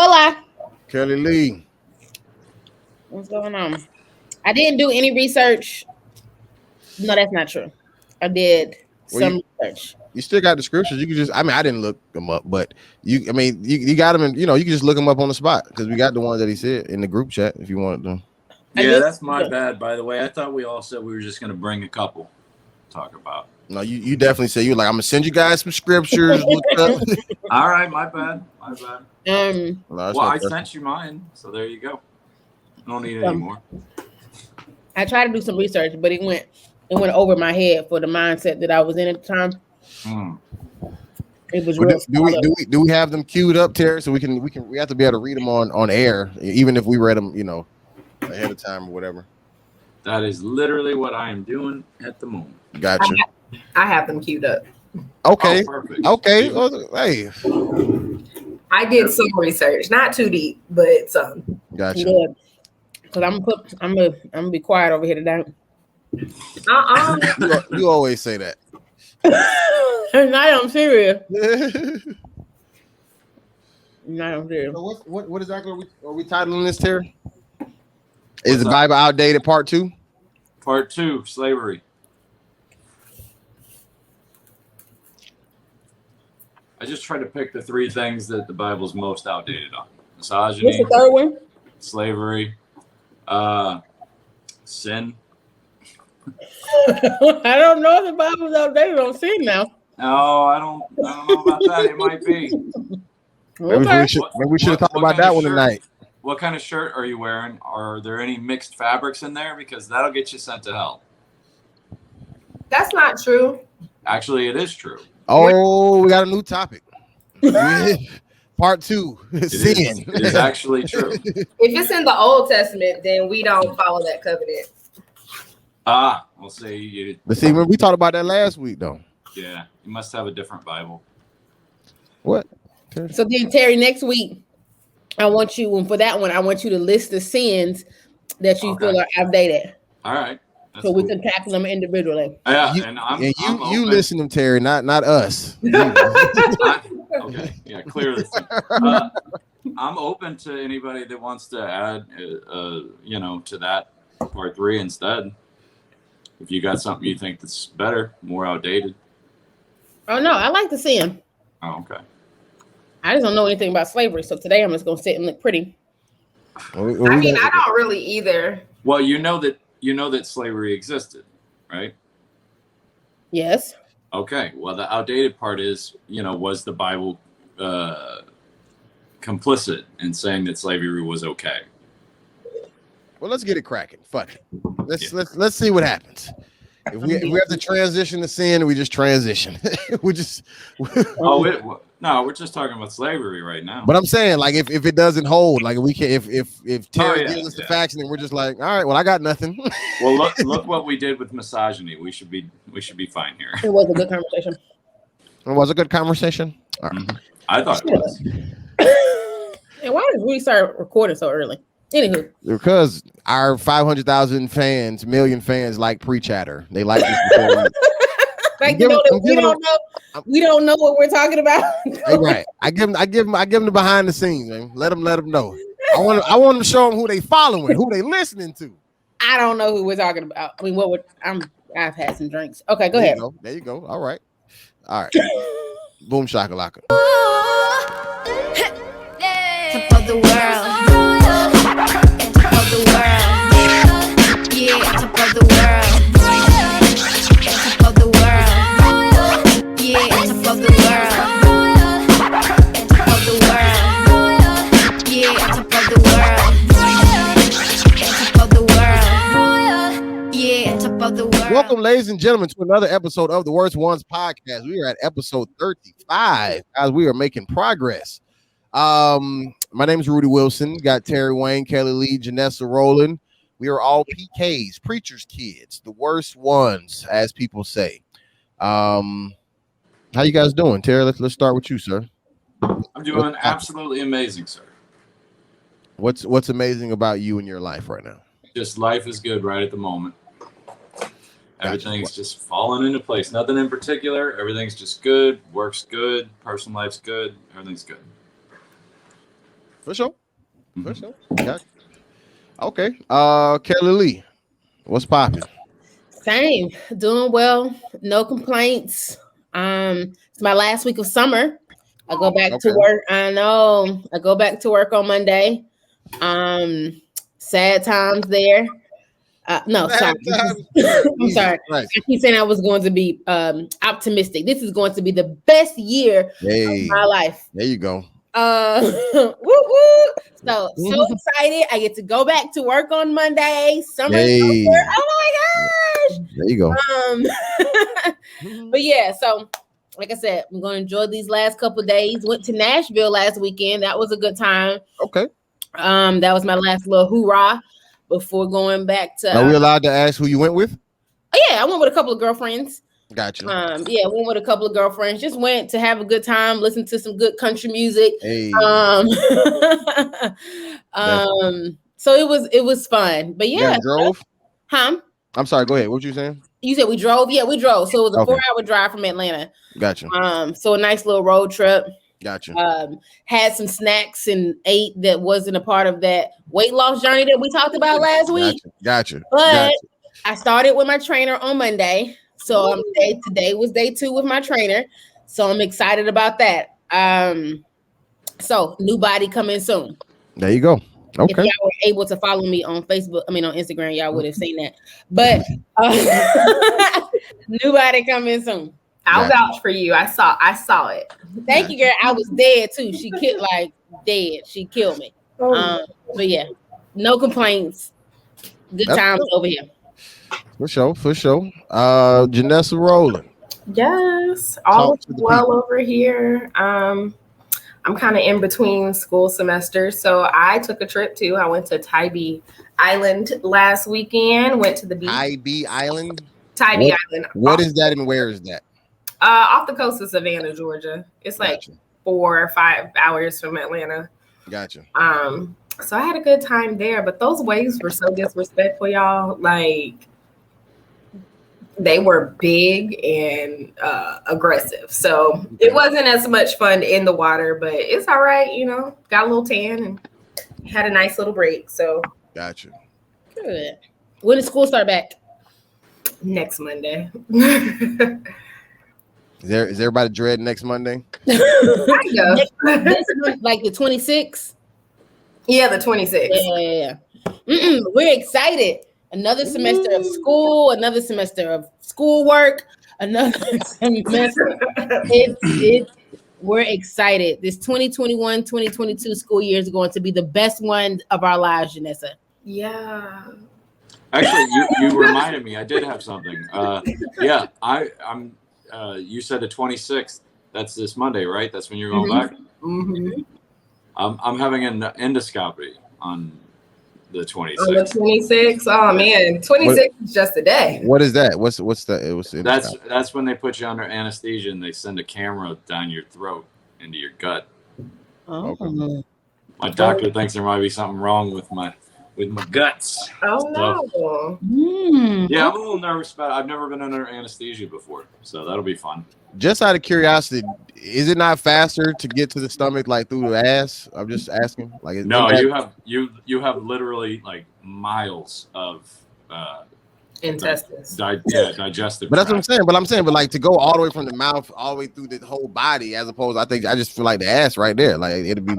Hola. Kellie Lee. What's going on? I didn't do any research. No, that's not true. I did some research. You still got the scriptures. You can just, I didn't look them up, but you got them, and you can just look them up on the spot because we got the ones that he said in the group chat if you wanted them. Yeah, that's my bad, by the way. I thought we all said we were just going to bring a couple to talk about. No, you definitely said you were like, I'm going to send you guys some scriptures. Look up. All right, my bad. Well, I sent you mine, so there you go. I don't need it anymore. I tried to do some research, but it went over my head for the mindset that I was in at the time. It was real. Do we have them queued up, Terry? So we have to be able to read them on air, even if we read them, ahead of time or whatever. That is literally what I am doing at the moment. Gotcha. I have them queued up. Okay. Oh, perfect. Okay. Well, hey. I did some research, not too deep, but some. Gotcha. Yeah. Because I'm gonna be quiet over here today. You always say that. And I am serious. No, I'm serious. So what exactly are we titling this, Terry? Is the Bible outdated? Part 2. Part 2, slavery. I just try to pick the 3 things that the Bible's most outdated on: misogyny, what's the third one? Slavery, sin. I don't know if the Bible's outdated on sin now. No, I don't know about that. It might be. Maybe we should have talked about that one tonight. What kind of shirt are you wearing? Are there any mixed fabrics in there? Because that'll get you sent to hell. That's not true. Actually, it is true. Oh, we got a new topic. Part 2, sin. It is actually true. If it's in the Old Testament, then we don't follow that covenant. We'll see. But see, we talked about that last week, though. Yeah, you must have a different Bible. What? So then, Terry, next week, I want you to list the sins that you feel are outdated. All right. That's so we can tackle them individually. Yeah, you listen to them, Terry, not us. Okay, yeah, clear this. I'm open to anybody that wants to add, to that part 3 instead. If you got something you think that's better, more outdated. Oh no, I like the sin. Oh, okay. I just don't know anything about slavery, so today I'm just gonna sit and look pretty. I don't really either. Well, you know that slavery existed, right? Yes. Okay. Well, the outdated part is, was the Bible complicit in saying that slavery was okay? Well, let's get it cracking. Fuck it. Let's see what happens. If we have to transition to sin, we just transition. We're just talking about slavery right now. But I'm saying, like, if it doesn't hold, like we can, if Terry gives us the facts, and then we're just like, all right, well, I got nothing. Well, look what we did with misogyny. We should be fine here. It was a good conversation. It was a good conversation. All right. I thought it was. And why did we start recording so early? Anywho, because our 500,000 million fans like pre-chatter. They like this before we don't know what we're talking about. Hey, right. I give them the behind the scenes, man. Let them know. I want them to show them who they following, who they listening to. I don't know who we're talking about. I mean, I've had some drinks. Okay, go ahead. There you go. All right. Boom shakalaka. Top of the world. Top of the world. Yeah, top of the world. Top of the world. Yeah, top of the world. Top of the world. Yeah, top of the world. Top of the world. Yeah, top of the world. Welcome, ladies and gentlemen, to another episode of the Worst Ones podcast. We are at episode 35. Guys, we are making progress. My name is Rudy Wilson. Got Terry Wayne, Kellie Lee, Janessa, Rowland. We are all PKs, preacher's kids, the worst ones, as people say. How you guys doing, Terry? Let's start with you, sir. I'm doing absolutely amazing, sir. What's amazing about you in your life right now? Just life is good right at the moment. Everything's just falling into place. Nothing in particular. Everything's just good. Work's good. Personal life's good. Everything's good. For sure. Gotcha. Okay. Kellie Lee, what's popping? Same. Doing well. No complaints. It's my last week of summer. I go back to work. I know. I go back to work on Monday. Sad times there. No, sorry. I'm sorry. Right. I keep saying I was going to be optimistic. This is going to be the best year of my life. There you go. Woo, woo. So excited. I get to go back to work on Monday. Summer is over. Oh my gosh. There you go. But yeah, so like I said, I'm going to enjoy these last couple of days. Went to Nashville last weekend. That was a good time. Okay. That was my last little hoorah before going back to. Are we allowed to ask who you went with? Oh, yeah, I went with a couple of girlfriends. Gotcha. Yeah, went with a couple of girlfriends. Just went to have a good time, listen to some good country music. Hey. So it was fun. But yeah, you drove? Huh? I'm sorry. Go ahead. What you saying? You said we drove? Yeah, we drove. So it was a 4-hour drive from Atlanta. Gotcha. So a nice little road trip. Gotcha. Had some snacks and ate that wasn't a part of that weight loss journey that we talked about last week. Gotcha. But I started with my trainer on Monday. So today was day 2 with my trainer. So I'm excited about that. So new body coming soon. There you go. Okay. If y'all were able to follow me on Facebook, on Instagram, y'all would have seen that. But new body coming soon. I'll vouch for you. I saw it. Thank you, girl. I was dead too. She killed dead. She killed me. But yeah, no complaints. Good times over here. For sure. Janessa Rowland. Yes, all well over here. I'm kind of in between school semesters, so I took a trip too. I went to Tybee Island last weekend. Went to the beach. Tybee Island. Island. What is that, and where is that? Off the coast of Savannah, Georgia. It's like 4 or 5 hours from Atlanta. Gotcha. So I had a good time there, but those waves were so disrespectful, y'all. Like, they were big and aggressive. So it wasn't as much fun in the water, but it's all right, got a little tan and had a nice little break. So gotcha. Good. When does school start back? Next Monday. Is everybody dreading next Monday? Like the 26th? Yeah, the 26th. Yeah. We're excited. Another semester of school, another semester of schoolwork, another semester. We're excited. This 2021-2022 school year is going to be the best one of our lives, Janessa. Yeah. Actually, you reminded me. I did have something. Yeah, I'm. You said the 26th. That's this Monday, right? That's when you're going back. Mm-hmm. I'm having an endoscopy on the 26th. On the 26th. Oh man, 26 is just a day. What is that? What's that? That's when they put you under anesthesia and they send a camera down your throat into your gut. Oh. Okay. My doctor thinks there might be something wrong with my guts. Oh no. Yeah, I'm a little nervous about it. I've never been under anesthesia before, so that'll be fun. Just out of curiosity, is it not faster to get to the stomach like through the ass? I'm just asking. Like, no, you have literally like miles of intestines. Digestive. But that's what I'm saying. But like to go all the way from the mouth all the way through the whole body, as opposed, I just feel like the ass right there. Like it'd be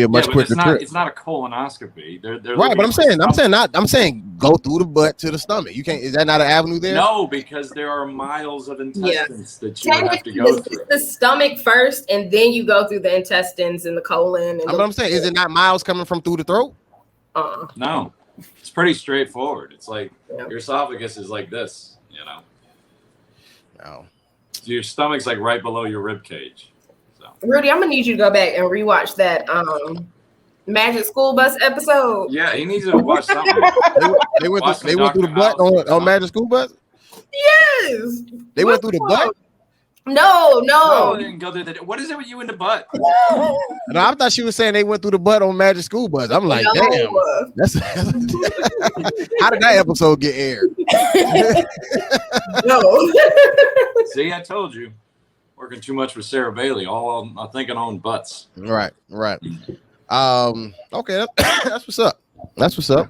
a much quicker trip. It's not a colonoscopy. They're right, but I'm saying go through the butt to the stomach. You can't. Is that not an avenue there? No, because there are miles of intestines that you have to go through. The stomach first, and then you go through the intestines and the colon. And I'm saying, is it not miles coming from through the throat? No, it's pretty straightforward. It's like your esophagus is like this, No. Your stomach's like right below your rib cage. Rudy, I'm gonna need you to go back and rewatch that Magic School Bus episode. Yeah, he needs to watch something. They went through the butt on Magic School Bus. Yes, they went through the butt. No, they didn't go through the. What is it with you in the butt? No, I thought she was saying they went through the butt on Magic School Bus. I'm like, damn. That's how did that episode get aired? No. See, I told you. Working too much with Sarah Bailey, all I'm thinking on butts. Right. Okay, that's what's up. That's what's up.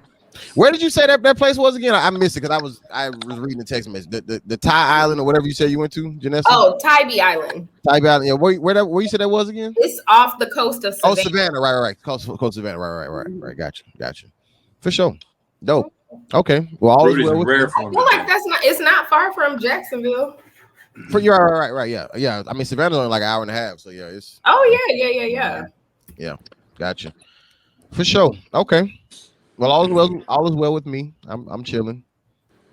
Where did you say that place was again? I missed it because I was reading the text message. The Thai Island or whatever you said you went to, Janessa? Oh, Tybee Island. Tybee Island. Yeah, where you said that was again? It's off the coast of Savannah. Oh, Savannah. Right. Coast Savannah. Right. Gotcha. For sure. Dope. Okay. Well, all Rudy's is well with rare you. for I me. feel like it's not far from Jacksonville. You're right. Yeah. I mean, Savannah's only like an hour and a half, so yeah, it's. Oh yeah. Yeah. Gotcha. For sure. Okay. Well, all is well with me. I'm chilling.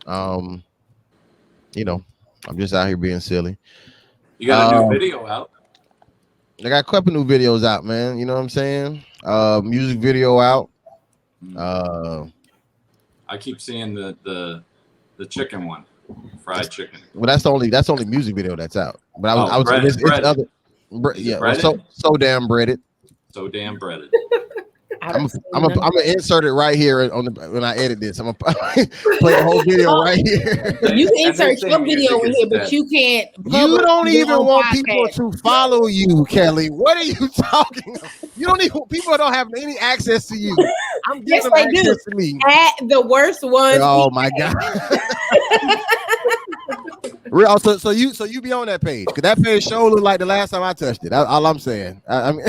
I'm just out here being silly. You got a new video out. I got a couple new videos out, man. You know what I'm saying? Music video out. I keep seeing the chicken one, fried chicken. Well, that's the only music video that's out. But I was breaded. it's other. Well, so damn breaded. So damn breaded. I'm gonna insert it right here when I edit this. I'm gonna play the whole video right here. You can insert your video in here, but you can't. You don't even want people to follow you, Kelly. What are you talking about? You don't even people don't have any access to you. I'm giving them access to me. At the worst ones. Oh my god. Real, so you be on that page because that page sure look like the last time I touched it. All I'm saying. I mean.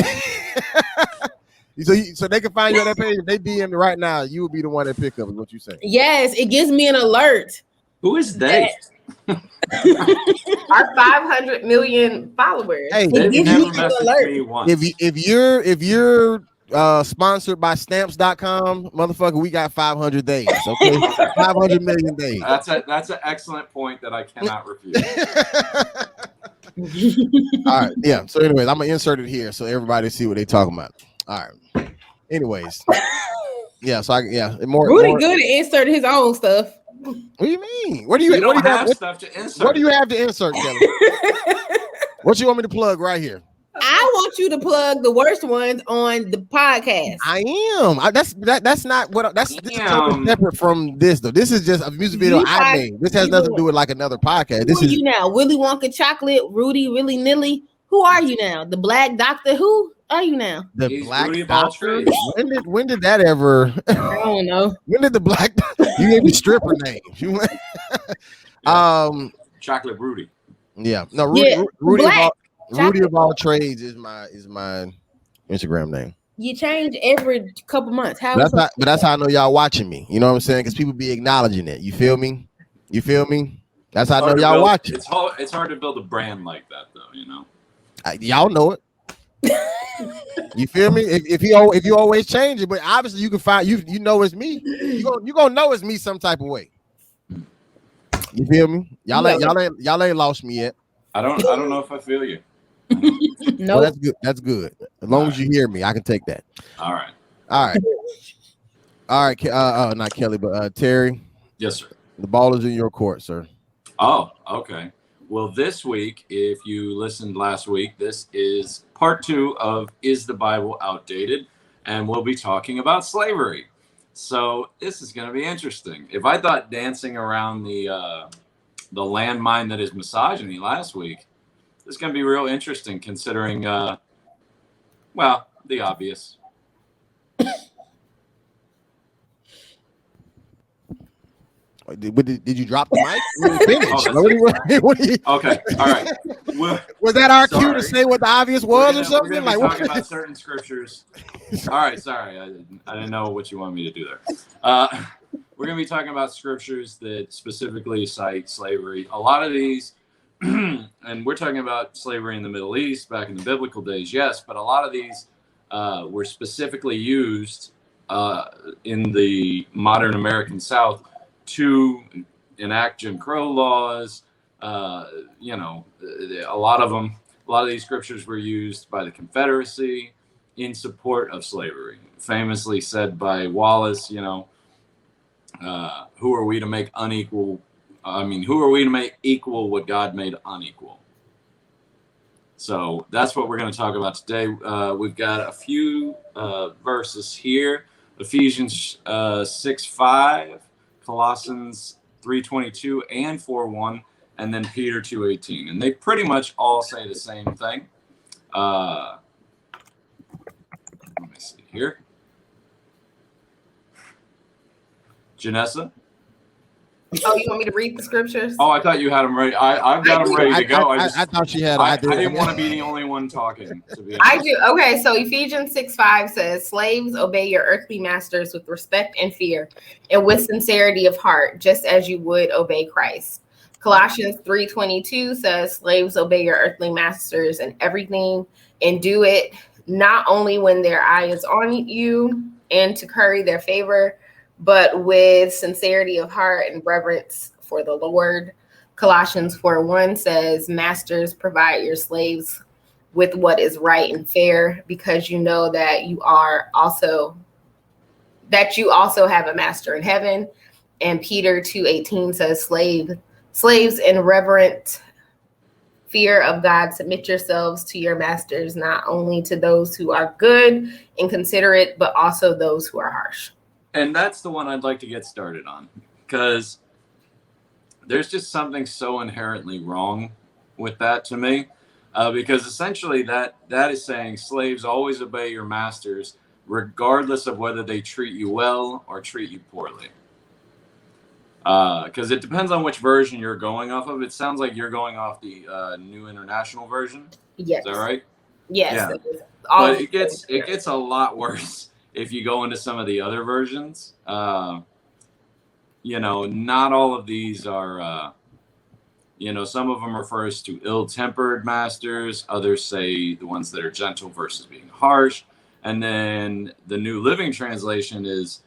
So they can find you on that page. If they DM me right now, you will be the one that pick up. Is what you say? Yes, it gives me an alert. Who is they? Our 500 million followers. Hey, it gives me an alert. If you're sponsored by stamps.com, motherfucker, we got 500 days. Okay, 500 million days. That's an excellent point that I cannot refute. All right, yeah. So, anyways, I'm gonna insert it here so everybody see what they talking about. All right. Anyways, yeah. So Rudy good at inserting his own stuff. What do you mean? What do you have stuff to insert? What do you have to insert, Kelly? What you want me to plug right here? I want you to plug the worst ones on the podcast. I am. That's not what. This is totally separate from this though. This is just a music video I made. This has nothing to do with like another podcast. This is you now. Willy Wonka Chocolate, Rudy, Willy Nilly. Who are you now? The Black Doctor? Who are you now? The Black Doctor? When did that ever? I don't know. When did the Black you gave me stripper names? Chocolate Rudy. Yeah. No, Rudy of all trades is my Instagram name. You change every couple months. But that's how I know y'all watching me. You know what I'm saying? Because people be acknowledging it. You feel me? That's how I know y'all watching. It's hard to build a brand like that, though. You know. Y'all know it. You feel me? If you always change it, but obviously you can find you know it's me. You gonna know it's me some type of way. You feel me? Y'all ain't lost me yet. I don't know if I feel you. No, well, that's good. As long as you hear me, I can take that. All right. Not Kelly, but Terry. Yes, sir. The ball is in your court, sir. Oh, okay. Well, this week, if you listened last week, this is part 2 of Is the Bible Outdated? And we'll be talking about slavery. So this is going to be interesting. If I thought dancing around the landmine that is misogyny last week, this is going to be real interesting considering, the obvious. Did you drop the mic? Finish. Okay, all right. Was that our cue to say what the obvious was or something? We're gonna be talking about certain scriptures. All right, sorry. I didn't know what you wanted me to do there. We're going to be talking about scriptures that specifically cite slavery. A lot of these, and we're talking about slavery in the Middle East back in the biblical days, yes, but a lot of these were specifically used in the modern American South to enact Jim Crow laws. A lot of these scriptures were used by the Confederacy in support of slavery. Famously said by Wallace, who are we to make unequal? Who are we to make equal what God made unequal? So that's what we're going to talk about today. We've got a few verses here. Ephesians 6:5, Colossians 3:22 and 4:1, and then Peter 2:18. And they pretty much all say the same thing. Let me see here. Here. Janessa? Oh, you want me to read the scriptures? Oh, I thought you had them ready. I've got them ready to go. I thought she had. I didn't want to be the only one talking, to be honest. I do. Okay, so Ephesians 6:5 says, slaves, obey your earthly masters with respect and fear and with sincerity of heart, just as you would obey Christ. Colossians 3:22 says, slaves, obey your earthly masters in everything and do it not only when their eye is on you and to curry their favor, but with sincerity of heart and reverence for the Lord. Colossians 4:1 says, masters, provide your slaves with what is right and fair, because you know that you also have a master in heaven. And Peter 2:18 says, slaves in reverent fear of God, submit yourselves to your masters, not only to those who are good and considerate, but also those who are harsh. And that's the one I'd like to get started on, because there's just something so inherently wrong with that to me. Because essentially that is saying, slaves, always obey your masters, regardless of whether they treat you well or treat you poorly. Because it depends on which version you're going off of. It sounds like you're going off the New International Version. Yes. Is that right? Yes. Yeah. But it gets a lot worse if you go into some of the other versions. You know, not all of these are, you know, some of them refers to ill-tempered masters. Others say the ones that are gentle versus being harsh. And then the New Living Translation is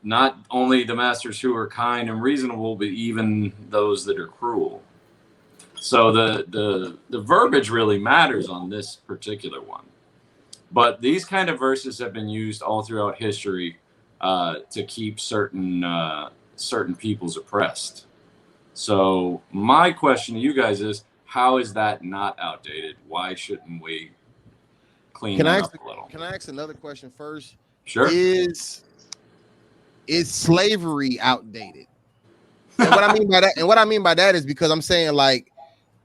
not only the masters who are kind and reasonable, but even those that are cruel. So the verbiage really matters on this particular one. But these kind of verses have been used all throughout history to keep certain peoples oppressed. So my question to you guys is, how is that not outdated? Why shouldn't we clean that up a little? Can I ask another question first? Sure. Is slavery outdated? And what I mean by that is because I'm saying, like,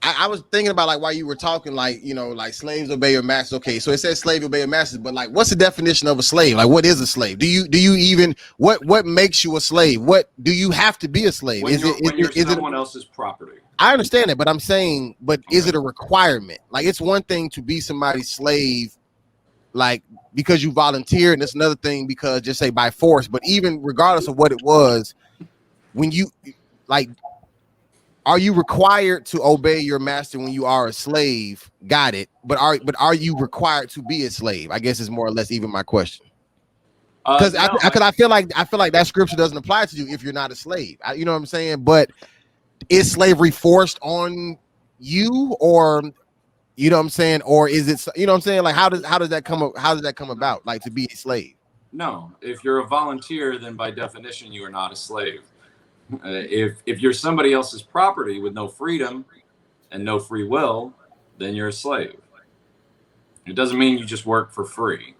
I was thinking about, like, while you were talking, like, you know, like, slaves obey your masters. Okay, so it says slave obey your masters, but, like, what's the definition of a slave? Like, what is a slave? Do you even what makes you a slave? What do you have to be a slave? When you're someone else's property. I understand that, but I'm saying, but is it a requirement? Like, it's one thing to be somebody's slave, like, because you volunteered, and it's another thing because, just say, by force. But even regardless of what it was, when you, like, are you required to obey your master when you are a slave? Got it. But are you required to be a slave? I guess is more or less even my question. Because I feel like that scripture doesn't apply to you if you're not a slave. You know what I'm saying? But is slavery forced on you, or you know what I'm saying, or is it, you know what I'm saying? Like, how does that come about? Like, to be a slave? No, if you're a volunteer, then by definition you are not a slave. If you're somebody else's property with no freedom and no free will, then you're a slave. It doesn't mean you just work for free.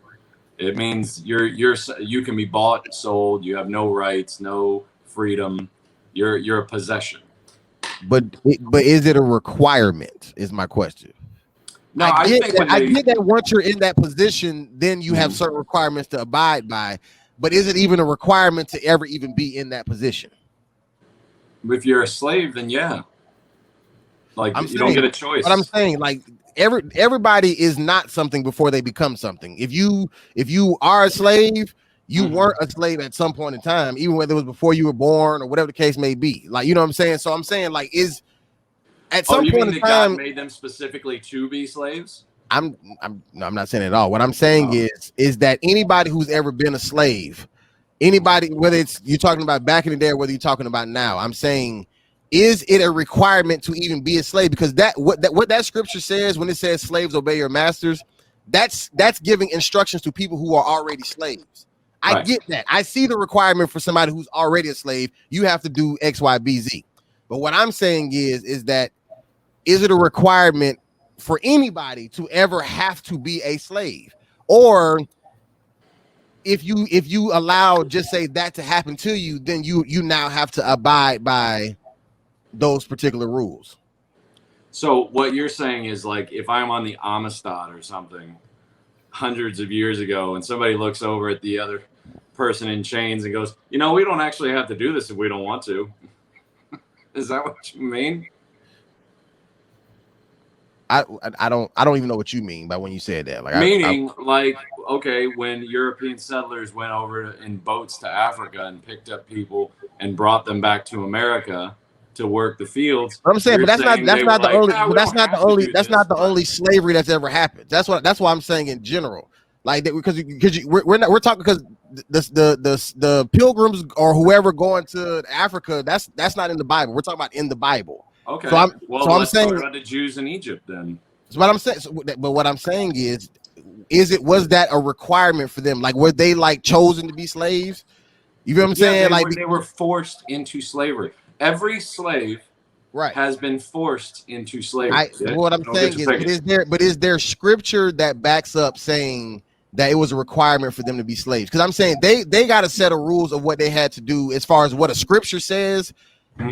It means you can be bought, sold. You have no rights, no freedom. You're a possession. But is it a requirement? Is my question. No, I get that once you're in that position, then you have certain requirements to abide by. But is it even a requirement to ever even be in that position? If you're a slave, then yeah. Like, you don't get a choice. But I'm saying, like, everybody is not something before they become something. If you are a slave, you weren't a slave at some point in time, even whether it was before you were born or whatever the case may be. Like, you know what I'm saying? So I'm saying, like, is at some point in time, God made them specifically to be slaves? I'm not saying at all. What I'm saying is that anybody who's ever been a slave, anybody, whether it's you're talking about back in the day or whether you're talking about now, I'm saying, is it a requirement to even be a slave? Because what that scripture says when it says slaves obey your masters, that's giving instructions to people who are already slaves. I get that. I see the requirement for somebody who's already a slave. You have to do X, Y, B, Z. But what I'm saying is that, is it a requirement for anybody to ever have to be a slave? Or if you allow, just say, that to happen to you, then you now have to abide by those particular rules. So what you're saying is, like, if I'm on the Amistad or something, hundreds of years ago, and somebody looks over at the other person in chains and goes, we don't actually have to do this if we don't want to. Is that what you mean? I don't even know what you mean by when you said that. Like, meaning, okay, when European settlers went over in boats to Africa and picked up people and brought them back to America to work the fields. I'm saying, but that's not the only slavery that's ever happened. That's why I'm saying in general, like that, because we're talking because the pilgrims or whoever going to Africa, that's not in the Bible. We're talking about in the Bible. Okay. So I'm saying about the Jews in Egypt then. So what I'm saying, but what I'm saying was that a requirement for them? Like, were they like chosen to be slaves? You know what I'm saying? They were forced into slavery. Every slave has been forced into slavery. What I'm saying is there scripture that backs up saying that it was a requirement for them to be slaves? Because I'm saying they got a set of rules of what they had to do as far as what a scripture says.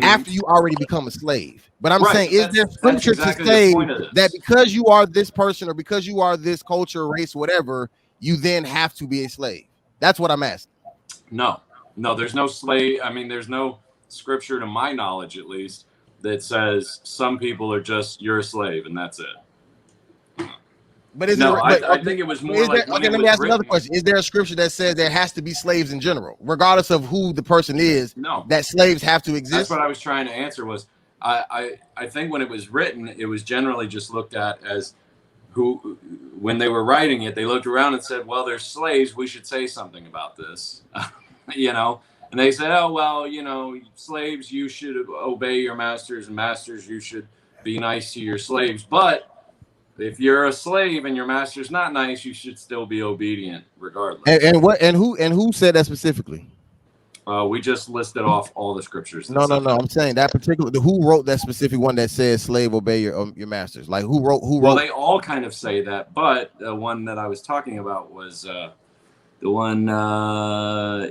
After you already become a slave. But I'm saying, is there scripture to say that because you are this person or because you are this culture, race, whatever, you then have to be a slave? That's what I'm asking. No, there's no slave. I mean, there's no scripture, to my knowledge at least, that says some people are just, you're a slave and that's it. But I think it was more like. Okay, let me ask another question. Is there a scripture that says there has to be slaves in general, regardless of who the person is? No, that slaves have to exist. That's what I was trying to answer. Was I think when it was written, it was generally just looked at as who, when they were writing it, they looked around and said, "Well, they're slaves. We should say something about this," And they said, "Oh, well, slaves, you should obey your masters, and masters, you should be nice to your slaves, but." If you're a slave and your master's not nice, you should still be obedient, regardless. And who said that specifically? We just listed off all the scriptures. No. I'm saying that particular. Who wrote that specific one that says "slave obey your masters"? Like who wrote? Well, they all kind of say that, but the one that I was talking about was the one.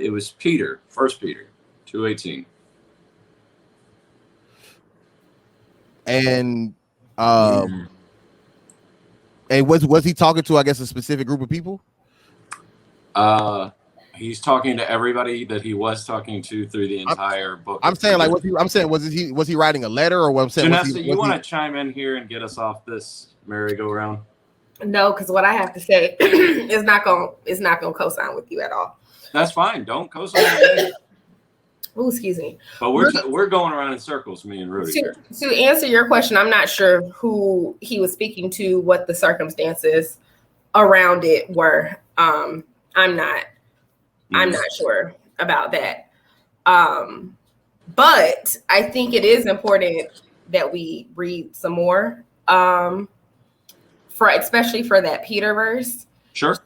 It was Peter, 1 Peter 2:18, and And was he talking to, I guess, a specific group of people? He's talking to everybody that he was talking to through the entire book. I'm saying, like, was he writing a letter, or what I'm saying? Janessa, you want to chime in here and get us off this merry-go-round? No, because what I have to say is not gonna co-sign with you at all. That's fine. Don't co-sign with me. Oh, excuse me. But we're going around in circles, me and Rudy. To answer your question, I'm not sure who he was speaking to, what the circumstances around it were. I'm not sure about that. But I think it is important that we read some more, especially for that Peter verse. Sure.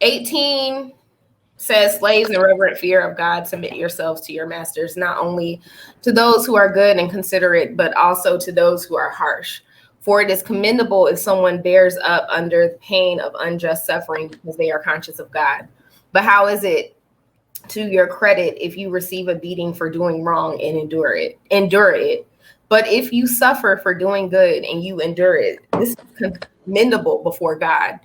18 says, slaves, in reverent fear of God, submit yourselves to your masters, not only to those who are good and considerate, but also to those who are harsh. For it is commendable if someone bears up under the pain of unjust suffering because they are conscious of God. But how is it to your credit if you receive a beating for doing wrong and endure it? But if you suffer for doing good and you endure it, this is commendable before God.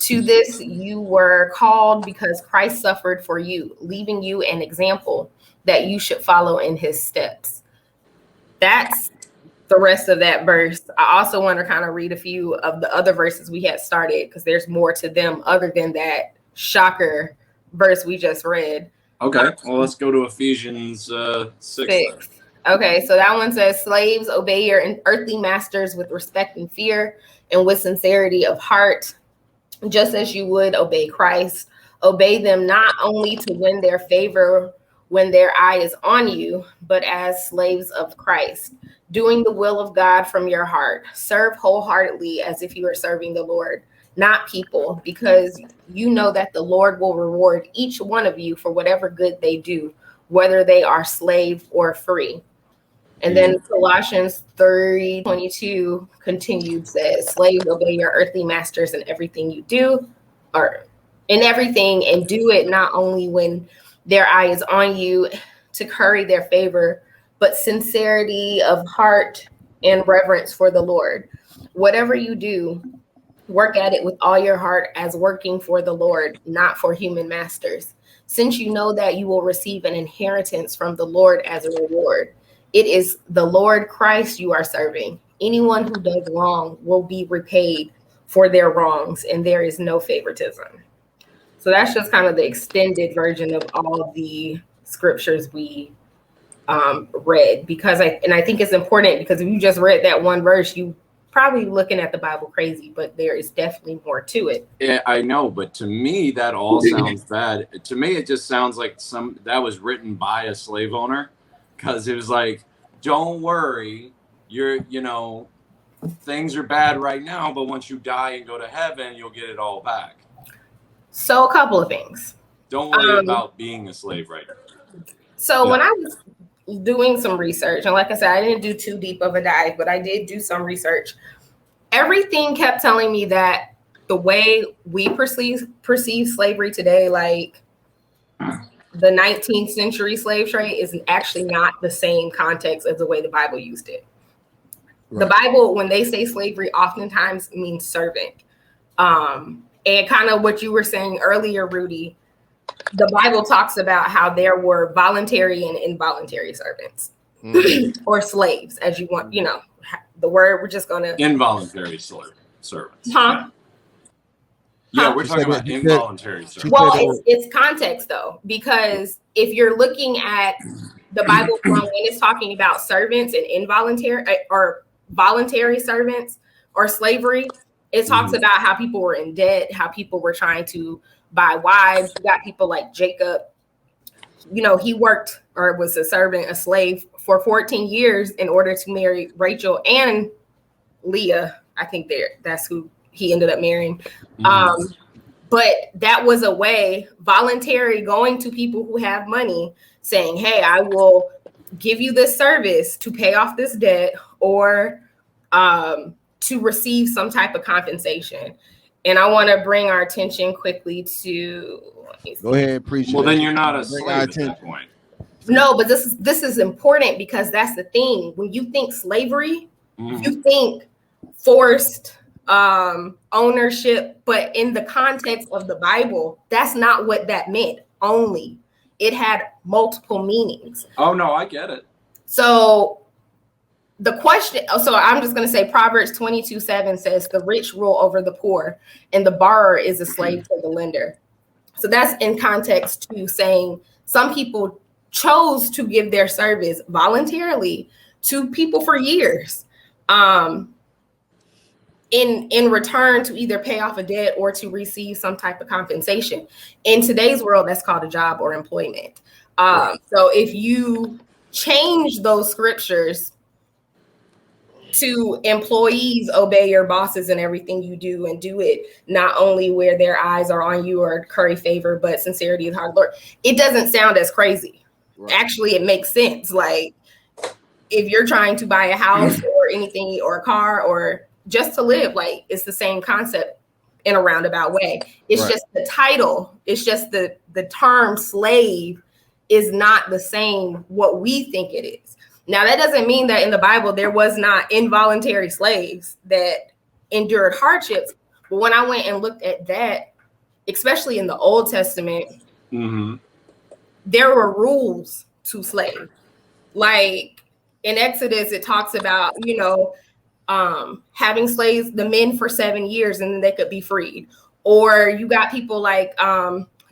To this you were called because Christ suffered for you, leaving you an example that you should follow in his steps. That's the rest of that verse. I also want to kind of read a few of the other verses we had started, because there's more to them other than that shocker verse we just read. Okay, well, let's go to Ephesians 6. Okay, so that one says, slaves, obey your earthly masters with respect and fear and with sincerity of heart, just as you would obey Christ. Obey them not only to win their favor when their eye is on you, but as slaves of Christ, doing the will of God from your heart. Serve wholeheartedly as if you are serving the Lord, not people, because you know that the Lord will reward each one of you for whatever good they do, whether they are slave or free. And then Colossians 3:22 continued, says, slaves, obey your earthly masters in everything you do, or in everything, and do it not only when their eye is on you to curry their favor, but sincerity of heart and reverence for the Lord. Whatever you do Work at it with all your heart as working for the Lord, not for human masters, since you know that you will receive an inheritance from the Lord as a reward. It is the Lord Christ you are serving. Anyone who does wrong will be repaid for their wrongs, and there is no favoritism. So that's just kind of the extended version of all the scriptures we read, because I think it's important, because if you just read that one verse, you probably looking at the Bible crazy, but there is definitely more to it. Yeah, I know, but to me that all sounds bad. To me, it just sounds like that was written by a slave owner, because it was like, don't worry, things are bad right now, but once you die and go to heaven, you'll get it all back. So a couple of things. Don't worry about being a slave right now. So when I was doing some research, and like I said, I didn't do too deep of a dive, but I did do some research. Everything kept telling me that the way we perceive slavery today, like the 19th century slave trade, is actually not the same context as the way the Bible used it. Right. The Bible, when they say slavery, oftentimes means servant. And kind of what you were saying earlier, Rudy, the Bible talks about how there were voluntary and involuntary servants, or slaves, as you want, the word, we're just going to. Involuntary servants. Huh? Yeah, we're talking about involuntary servants. Well, it's context, though, because if you're looking at the Bible when it's talking about servants and involuntary or voluntary servants or slavery, it talks about how people were in debt, how people were trying to buy wives. You got people like Jacob. He worked or was a servant, a slave for 14 years in order to marry Rachel and Leah. I think that's who he ended up marrying. But that was a way, voluntary, going to people who have money, saying, hey, I will give you this service to pay off this debt, or to receive some type of compensation. And I want to bring our attention quickly to. Go ahead, preach. Well, then you're not a slave at that point. No, but this is important, because that's the thing. When you think slavery, you think forced ownership, but in the context of the Bible, that's not what that meant. Only it had multiple meanings. Oh no, I get it. So the question, so I'm just going to say Proverbs 22:7 says, the rich rule over the poor, and the borrower is a slave to the lender. So that's in context to saying some people chose to give their service voluntarily to people for years, in return to either pay off a debt or to receive some type of compensation. In today's world, that's called a job or employment. So if you change those scriptures to employees obey your bosses in everything you do, and do it not only where their eyes are on you or curry favor, but sincerity of heart, Lord, it doesn't sound as crazy. Right. Actually, it makes sense. Like if you're trying to buy a house or anything, or a car, or just to live, like it's the same concept in a roundabout way. It's just the title. It's just the term slave is not the same what we think it is. Now, that doesn't mean that in the Bible there was not involuntary slaves that endured hardships. But when I went and looked at that, especially in the Old Testament, there were rules to slaves. Like in Exodus, it talks about, having slaves, the men for 7 years, and then they could be freed. Or you got people like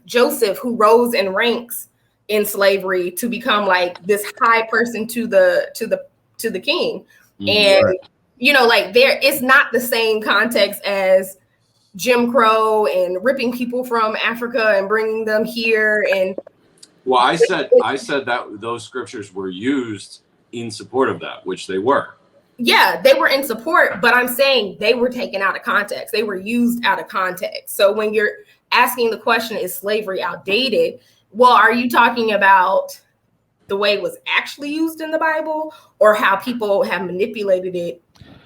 Joseph, who rose in ranks in slavery to become like this high person to the king. And like there, it's not the same context as Jim Crow and ripping people from Africa and bringing them here. And well, I said that those scriptures were used in support of that, which they were. Yeah, they were in support, but I'm saying they were taken out of context. They were used out of context. So when you're asking the question, is slavery outdated? Well, are you talking about the way it was actually used in the Bible, or how people have manipulated it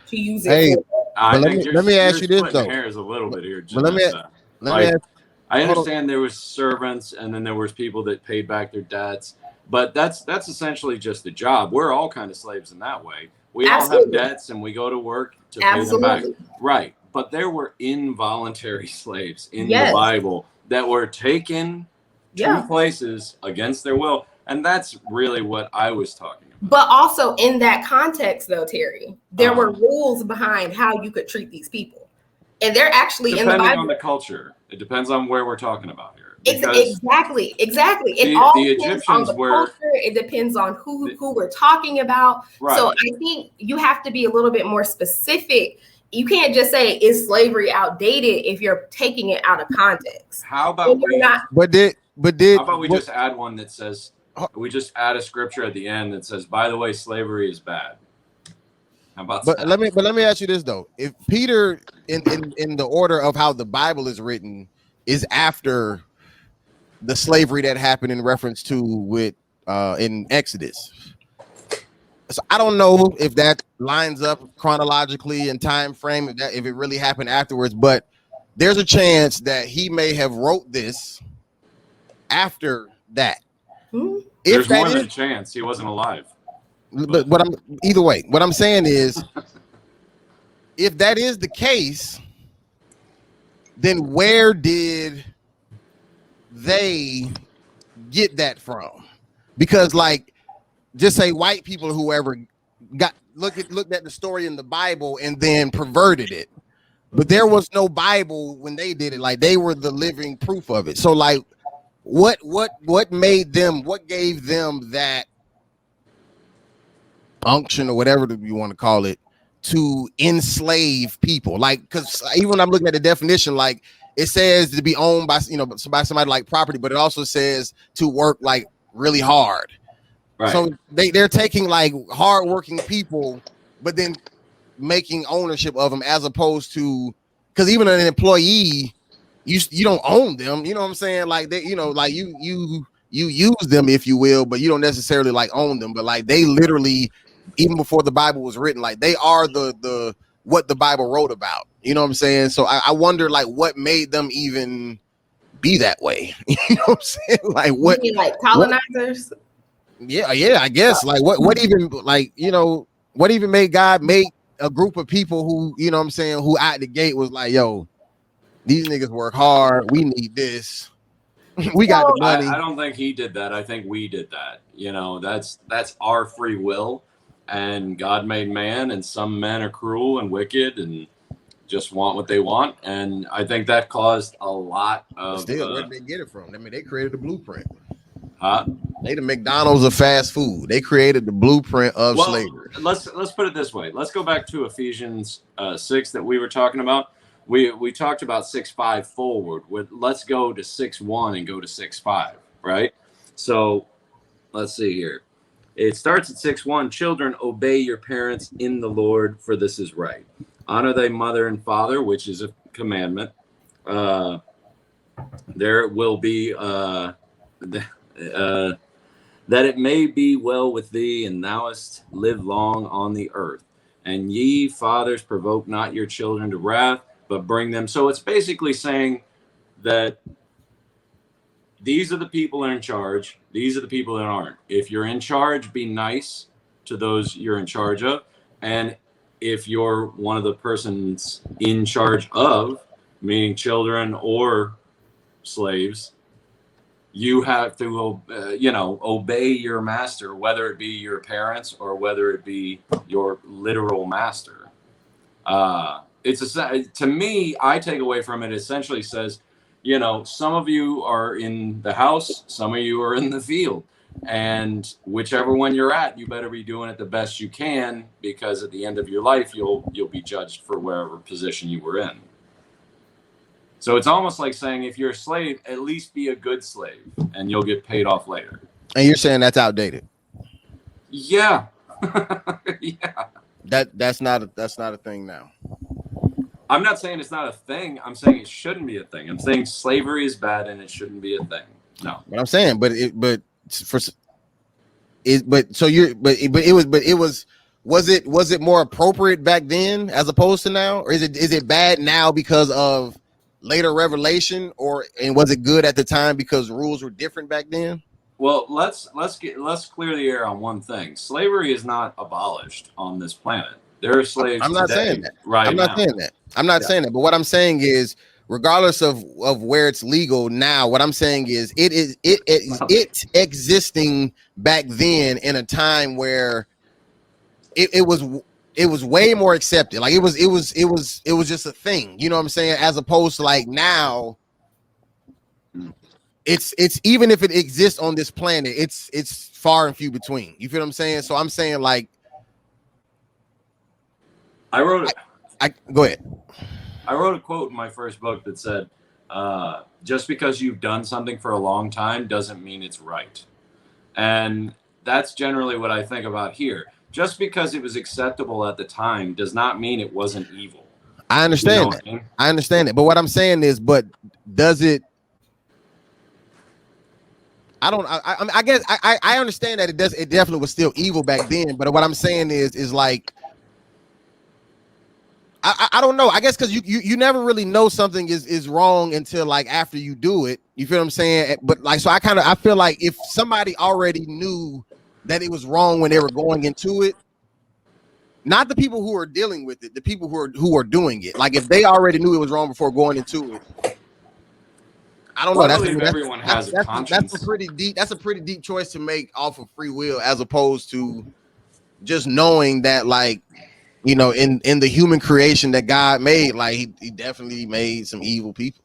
to use it? Hey, let me ask you this though. Hairs a little bit here, I understand there was servants, and then there was people that paid back their debts, but that's essentially just a job. We're all kind of slaves in that way. We all have debts, and we go to work to pay them back. Right. but there were involuntary slaves in Yes. the Bible that were taken Yeah. to places against their will. And that's really what I was talking about. But also in that context, though, Terry, there were rules behind how you could treat these people. And they're actually in the Bible. Depending on the culture. It depends on where we're talking about here. Exactly. It all the depends Egyptians on the were. culture. It depends on who we're talking about. Right. So I think you have to be a little bit more specific. You can't just say, is slavery outdated if you're taking it out of context. How about we how about we just add one that says, we just add a scripture at the end that says, by the way, slavery is bad. How about that? Let me ask you this though. If Peter in the order of how the Bible is written is after the slavery that happened in reference to with in Exodus. So I don't know if that lines up chronologically in time frame, if it really happened afterwards, but there's a chance that he may have wrote this after that. There's more than a chance he wasn't alive. But either way, what I'm saying is, if that is the case, then where did they get that from? Because like, just say white people, whoever looked at the story in the Bible and then perverted it, but there was no Bible when they did it. Like, they were the living proof of it. So like, what made them? What gave them that unction or whatever you want to call it to enslave people? Like, because even when I'm looking at the definition, like, it says to be owned by somebody like property, but it also says to work like really hard. Right. So they're taking like hardworking people, but then making ownership of them, as opposed to, because even an employee, you don't own them. You know what I'm saying? Like, they, like you use them, if you will, but you don't necessarily like own them. But like, they literally, even before the Bible was written, like, they are the what the Bible wrote about. You know what I'm saying? So I wonder like what made them even be that way. You know what I'm saying? Like, what? You mean like colonizers? Yeah, I guess. Like, what even, like, what even made God make a group of people who, you know what I'm saying, who out the gate was like, yo, these niggas work hard, we need this. We got the money. I don't think he did that. I think we did that. That's our free will, and God made man, and some men are cruel and wicked and just want what they want, and I think that caused a lot of. Still, where did they get it from? I mean, they created the blueprint. They the McDonald's of fast food. They created the blueprint of slavery. Let's put it this way. Let's go back to Ephesians 6 that we were talking about. We talked about 6:5 forward. Let's go to 6:1 and go to 6:5, right? So let's see here. It starts at 6:1. Children, obey your parents in the Lord, for this is right. Honor thy mother and father, which is a commandment. There will be that it may be well with thee, and thouest live long on the earth. And ye fathers, provoke not your children to wrath, but bring them. So it's basically saying that these are the people that are in charge. These are the people that aren't. If you're in charge, be nice to those you're in charge of. And if you're one of the persons in charge of, meaning children or slaves, you have to, obey your master, whether it be your parents or whether it be your literal master. To me, I take away from it, essentially says, some of you are in the house, some of you are in the field, and whichever one you're at, you better be doing it the best you can, because at the end of your life, you'll be judged for wherever position you were in. So it's almost like saying, if you're a slave, at least be a good slave, and you'll get paid off later. And you're saying that's outdated? Yeah. Yeah. That's not a thing now. I'm not saying it's not a thing. I'm saying it shouldn't be a thing. I'm saying slavery is bad and it shouldn't be a thing. No. But I'm saying, was it more appropriate back then as opposed to now, or is it bad now because of later revelation, and was it good at the time because rules were different back then? Well, let's clear the air on one thing. Slavery is not abolished on this planet. There are slaves. I'm not today, saying that. Right. I'm not now. saying that. I'm not saying that. But what I'm saying is, regardless of where it's legal now, what I'm saying is it existing back then in a time where it was way more accepted. Like it was just a thing. You know what I'm saying? As opposed to like now, it's even if it exists on this planet, it's far and few between. You feel what I'm saying? So I'm saying like I wrote it. Go ahead. I wrote a quote in my first book that said, just because you've done something for a long time doesn't mean it's right. And that's generally what I think about here. Just because it was acceptable at the time does not mean it wasn't evil. I understand that. I understand it. But what I'm saying is, but does it? I guess I understand that it does. It definitely was still evil back then. But what I'm saying is like, I don't know. I guess because you never really know something is wrong until like after you do it. You feel what I'm saying? But like, so I feel like if somebody already knew that it was wrong when they were going into it, not the people who are dealing with it, the people who are doing it. Like if they already knew it was wrong before going into it, I don't know. Everyone has a conscience. That's a pretty deep choice to make off of free will, as opposed to just knowing that, like, you know, in the human creation that God made, like he definitely made some evil people.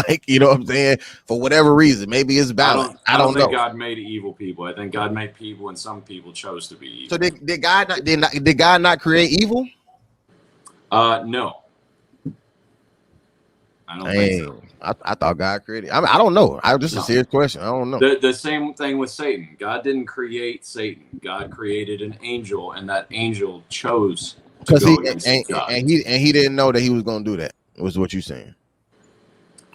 Like, you know what I'm saying? For whatever reason, maybe it's balance. I don't think know. God made evil people. I think God made people, and some people chose to be evil. So did God not create evil? No. I don't think so. I thought God created. I don't know. A serious question. I don't know. The same thing with Satan. God didn't create Satan. God created an angel, and that angel chose to go against God. And he didn't know that he was going to do that. Was what you're saying?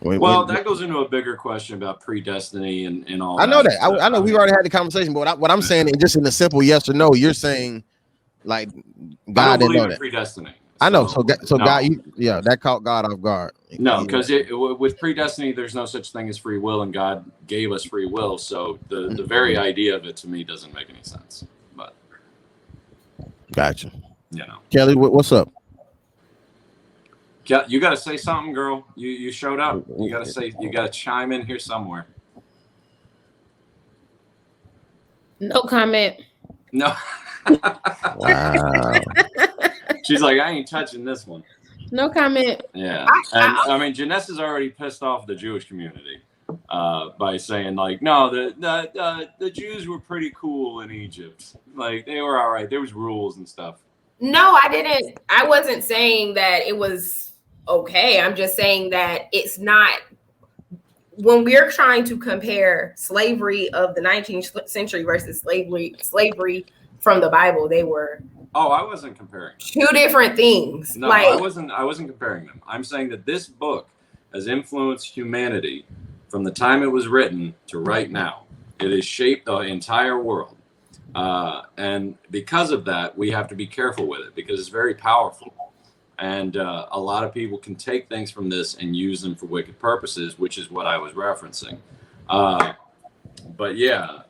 That goes into a bigger question about predestiny and all. I know that. I know we've already had the conversation, but what I'm saying is just in a simple yes or no. You're saying like God didn't know that. Predestiny. I know. So no. God, that caught God off guard. No, because with predestiny, there's no such thing as free will, and God gave us free will. So the very idea of it to me doesn't make any sense. But gotcha. You know, Kelly, what's up? You got to say something, girl. You showed up. You got to chime in here somewhere. No comment. No. Wow. She's like, I ain't touching this one. No comment. Yeah. And I mean, Janessa's already pissed off the Jewish community by saying like, no, the Jews were pretty cool in Egypt. Like they were all right. There was rules and stuff. No, I didn't. I wasn't saying that it was okay. I'm just saying that it's not. When we're trying to compare slavery of the 19th century versus slavery from the Bible, they were. Oh, I wasn't comparing. Two different things. No, I wasn't comparing them. I'm saying that this book has influenced humanity from the time it was written to right now. It has shaped the entire world. And because of that, we have to be careful with it because it's very powerful. And a lot of people can take things from this and use them for wicked purposes, which is what I was referencing. But yeah,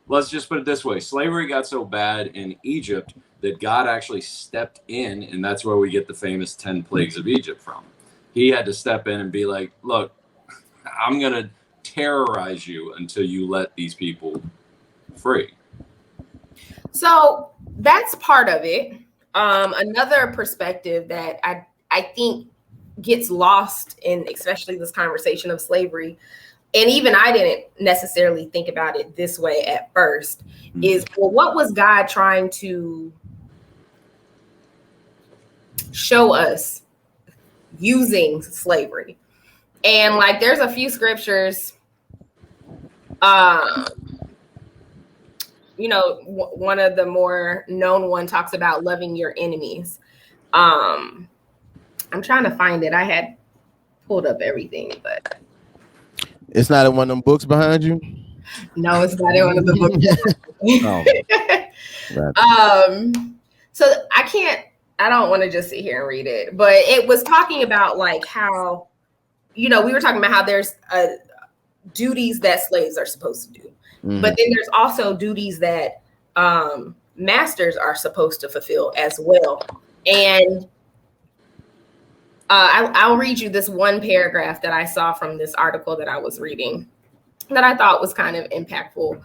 let's just put it this way. Slavery got so bad in Egypt that God actually stepped in, and that's where we get the famous 10 plagues of Egypt from. He had to step in and be like, look, I'm going to terrorize you until you let these people free. So that's part of it. Another perspective that I think gets lost in especially this conversation of slavery, and even I didn't necessarily think about it this way at first, is, well, what was God trying to show us using slavery? And like there's a few scriptures, you know, one of the more known one talks about loving your enemies. I'm trying to find it. I had pulled up everything, but it's not in one of them books behind you. No, it's not in one of the books. So I don't want to just sit here and read it, but it was talking about like how, you know, we were talking about how there's duties that slaves are supposed to do. Mm-hmm. But then there's also duties that masters are supposed to fulfill as well. And I'll read you this one paragraph that I saw from this article that I was reading that I thought was kind of impactful.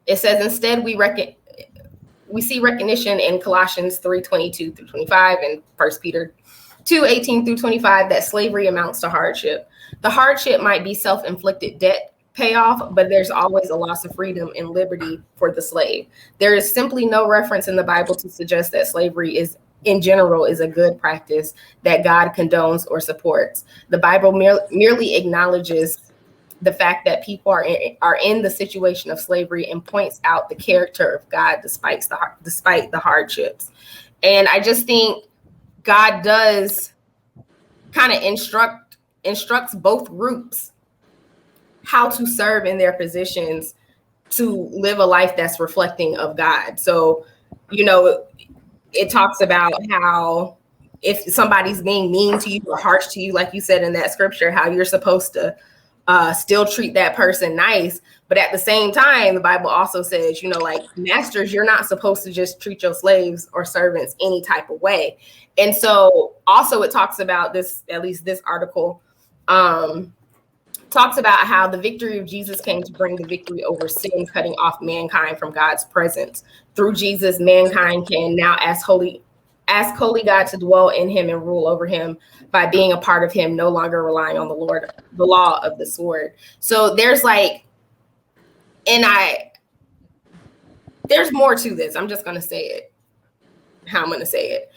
It says, instead, we see recognition in Colossians 3:22 through 25 and 1 Peter 2:18 through 25 that slavery amounts to hardship. The hardship might be self-inflicted debt payoff, but there's always a loss of freedom and liberty for the slave. There is simply no reference in the Bible to suggest that slavery is, in general, is a good practice that God condones or supports. The Bible merely acknowledges the fact that people are in the situation of slavery and points out the character of God despite the hardships. And I just think God does kind of instructs both groups how to serve in their positions to live a life that's reflecting of God. So, you know, it talks about how if somebody's being mean to you or harsh to you, like you said in that scripture, how you're supposed to still treat that person nice. But at the same time, the Bible also says, you know, like, masters, you're not supposed to just treat your slaves or servants any type of way. And so also it talks about this, at least this article, talks about how the victory of Jesus came to bring the victory over sin, cutting off mankind from God's presence. Through Jesus, mankind can now ask holy God to dwell in him and rule over him by being a part of him, no longer relying on the law of the sword. So there's like, there's more to this. I'm just going to say it how I'm going to say it.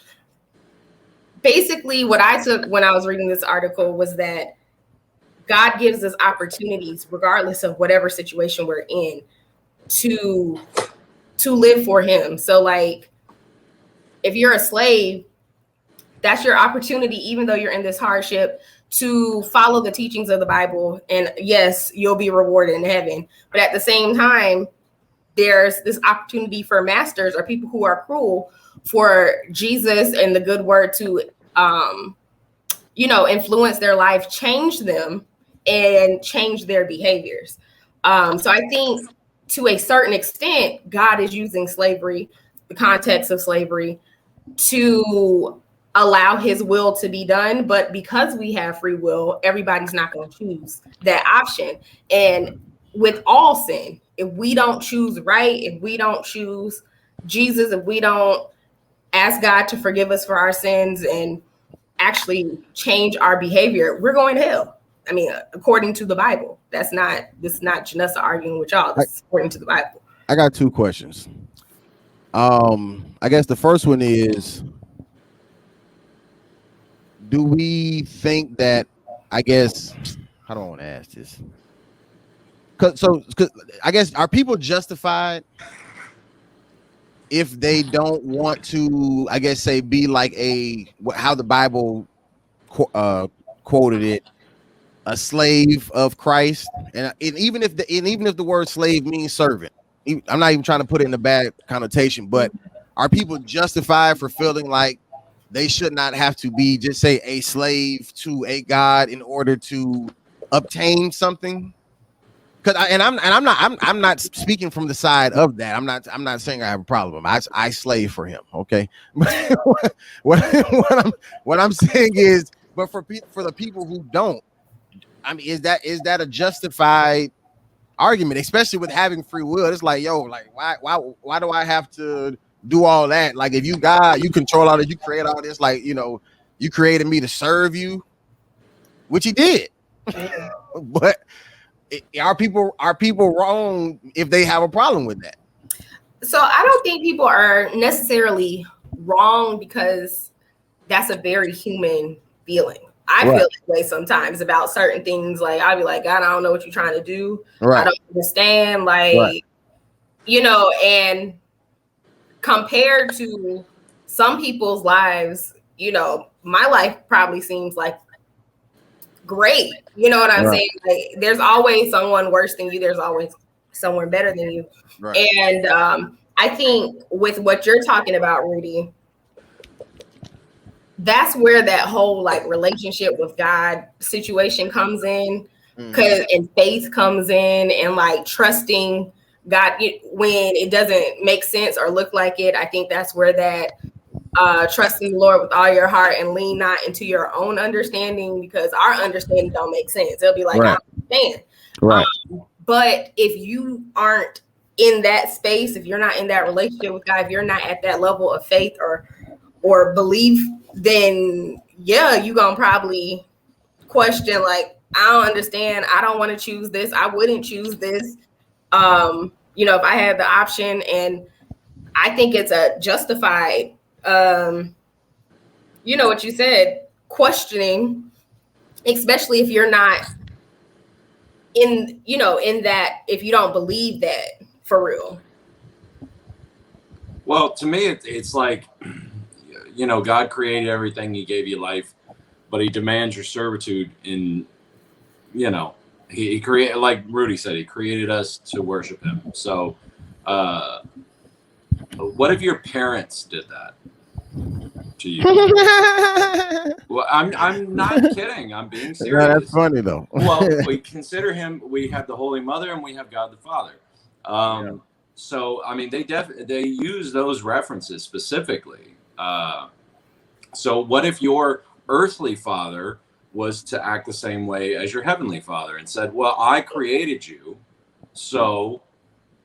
Basically, what I took when I was reading this article was that God gives us opportunities, regardless of whatever situation we're in, to live for him. So like, if you're a slave, that's your opportunity, even though you're in this hardship, to follow the teachings of the Bible. And yes, you'll be rewarded in heaven. But at the same time, there's this opportunity for masters or people who are cruel for Jesus and the good word to, influence their life, change them, and change their behaviors. So I think to a certain extent, God is using slavery, the context of slavery, to allow his will to be done. But because we have free will, everybody's not going to choose that option. And with all sin, if we don't choose right, if we don't choose Jesus, if we don't ask God to forgive us for our sins and actually change our behavior, we're going to hell. I mean, according to the Bible. This is not Janessa arguing with y'all. This is according to the Bible. I got two questions. I guess the first one is, do we think that, I guess, how do I want to ask this? Cause I guess, are people justified if they don't want to, I guess, say, be like how the Bible quoted it, a slave of Christ? And even if the word slave means servant, I'm not even trying to put it in a bad connotation, but are people justified for feeling like they should not have to be, just say, a slave to a God in order to obtain something? I'm not speaking from the side of that. I'm not saying I have a problem. I slave for him. Okay. what I'm saying is, but for the people who don't, I mean, is that a justified argument, especially with having free will? It's like, yo, like, why do I have to do all that? Like, if you God, you control all this, you create all this, like, you know, you created me to serve you, which he did. But are people wrong if they have a problem with that? So I don't think people are necessarily wrong, because that's a very human feeling. I feel that way sometimes about certain things. Like, I'll be like, God, I don't know what you're trying to do. I don't understand. Like, you know, and compared to some people's lives, you know, my life probably seems like great. You know what I'm saying? Like, there's always someone worse than you. There's always someone better than you. And I think with what you're talking about, Rudy, that's where that whole like relationship with God situation comes in, and faith comes in, and like trusting God, when it doesn't make sense or look like it, I think that's where that trust in the Lord with all your heart and lean not into your own understanding, because our understanding don't make sense. It'll be like, Right. I don't understand. Right. But if you aren't in that space, if you're not in that relationship with God, if you're not at that level of faith or belief, then yeah, you're gonna probably question, like, I don't understand. I don't want to choose this. I wouldn't choose this. If I had the option, and I think it's a justified, what you said, questioning, especially if you're not in that, if you don't believe that for real. Well, to me, it's like, God created everything. He gave you life, but he demands your servitude in, he created, like Rudy said, he created us to worship him. So what if your parents did that to you? Well, I'm not kidding. I'm being serious. Yeah, that's funny though. Well, we consider him. We have the Holy Mother and we have God the Father. So I mean, they use those references specifically. So what if your earthly father was to act the same way as your heavenly Father and said, "Well, I created you, so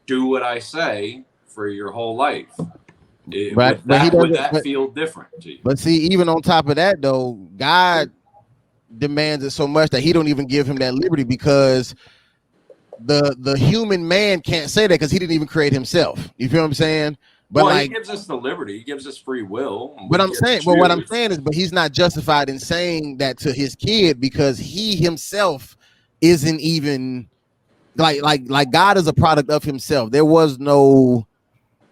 do what I say for your whole life"? Would that feel different to you? But see, even on top of that, though, God demands it so much that he don't even give him that liberty, because the human man can't say that, because he didn't even create himself. You feel what I'm saying? But he gives us the liberty. He gives us free will. But what I'm saying is, but he's not justified in saying that to his kid, because he himself isn't even like God is a product of himself. There was no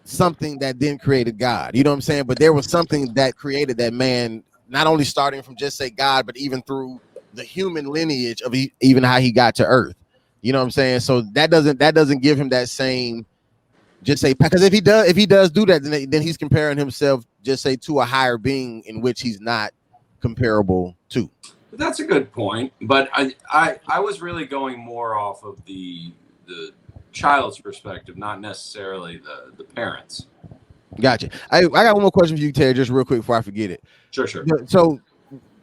something that then created God. You know what I'm saying? But there was something that created that man, not only starting from just say God, but even through the human lineage of even how he got to earth. You know what I'm saying? So that doesn't give him that same, just say, because if he does do that, then he's comparing himself, just say, to a higher being in which he's not comparable to. That's a good point, but I was really going more off of the child's perspective, not necessarily the parents. Gotcha. I got one more question for you, Terry, just real quick before I forget it. Sure. So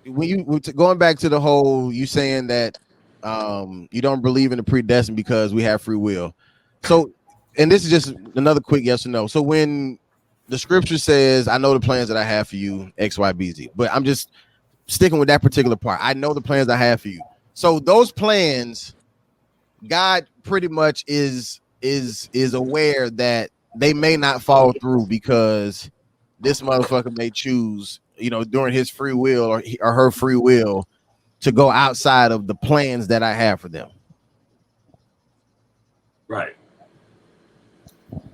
when you going back to the whole, you saying that you don't believe in the predestined because we have free will. So, and this is just another quick yes or no. So when the scripture says, I know the plans that I have for you, X, Y, B, Z, but I'm just sticking with that particular part. I know the plans I have for you. So those plans, God pretty much is aware that they may not fall through, because this motherfucker may choose, during his free will or her free will, to go outside of the plans that I have for them. Right.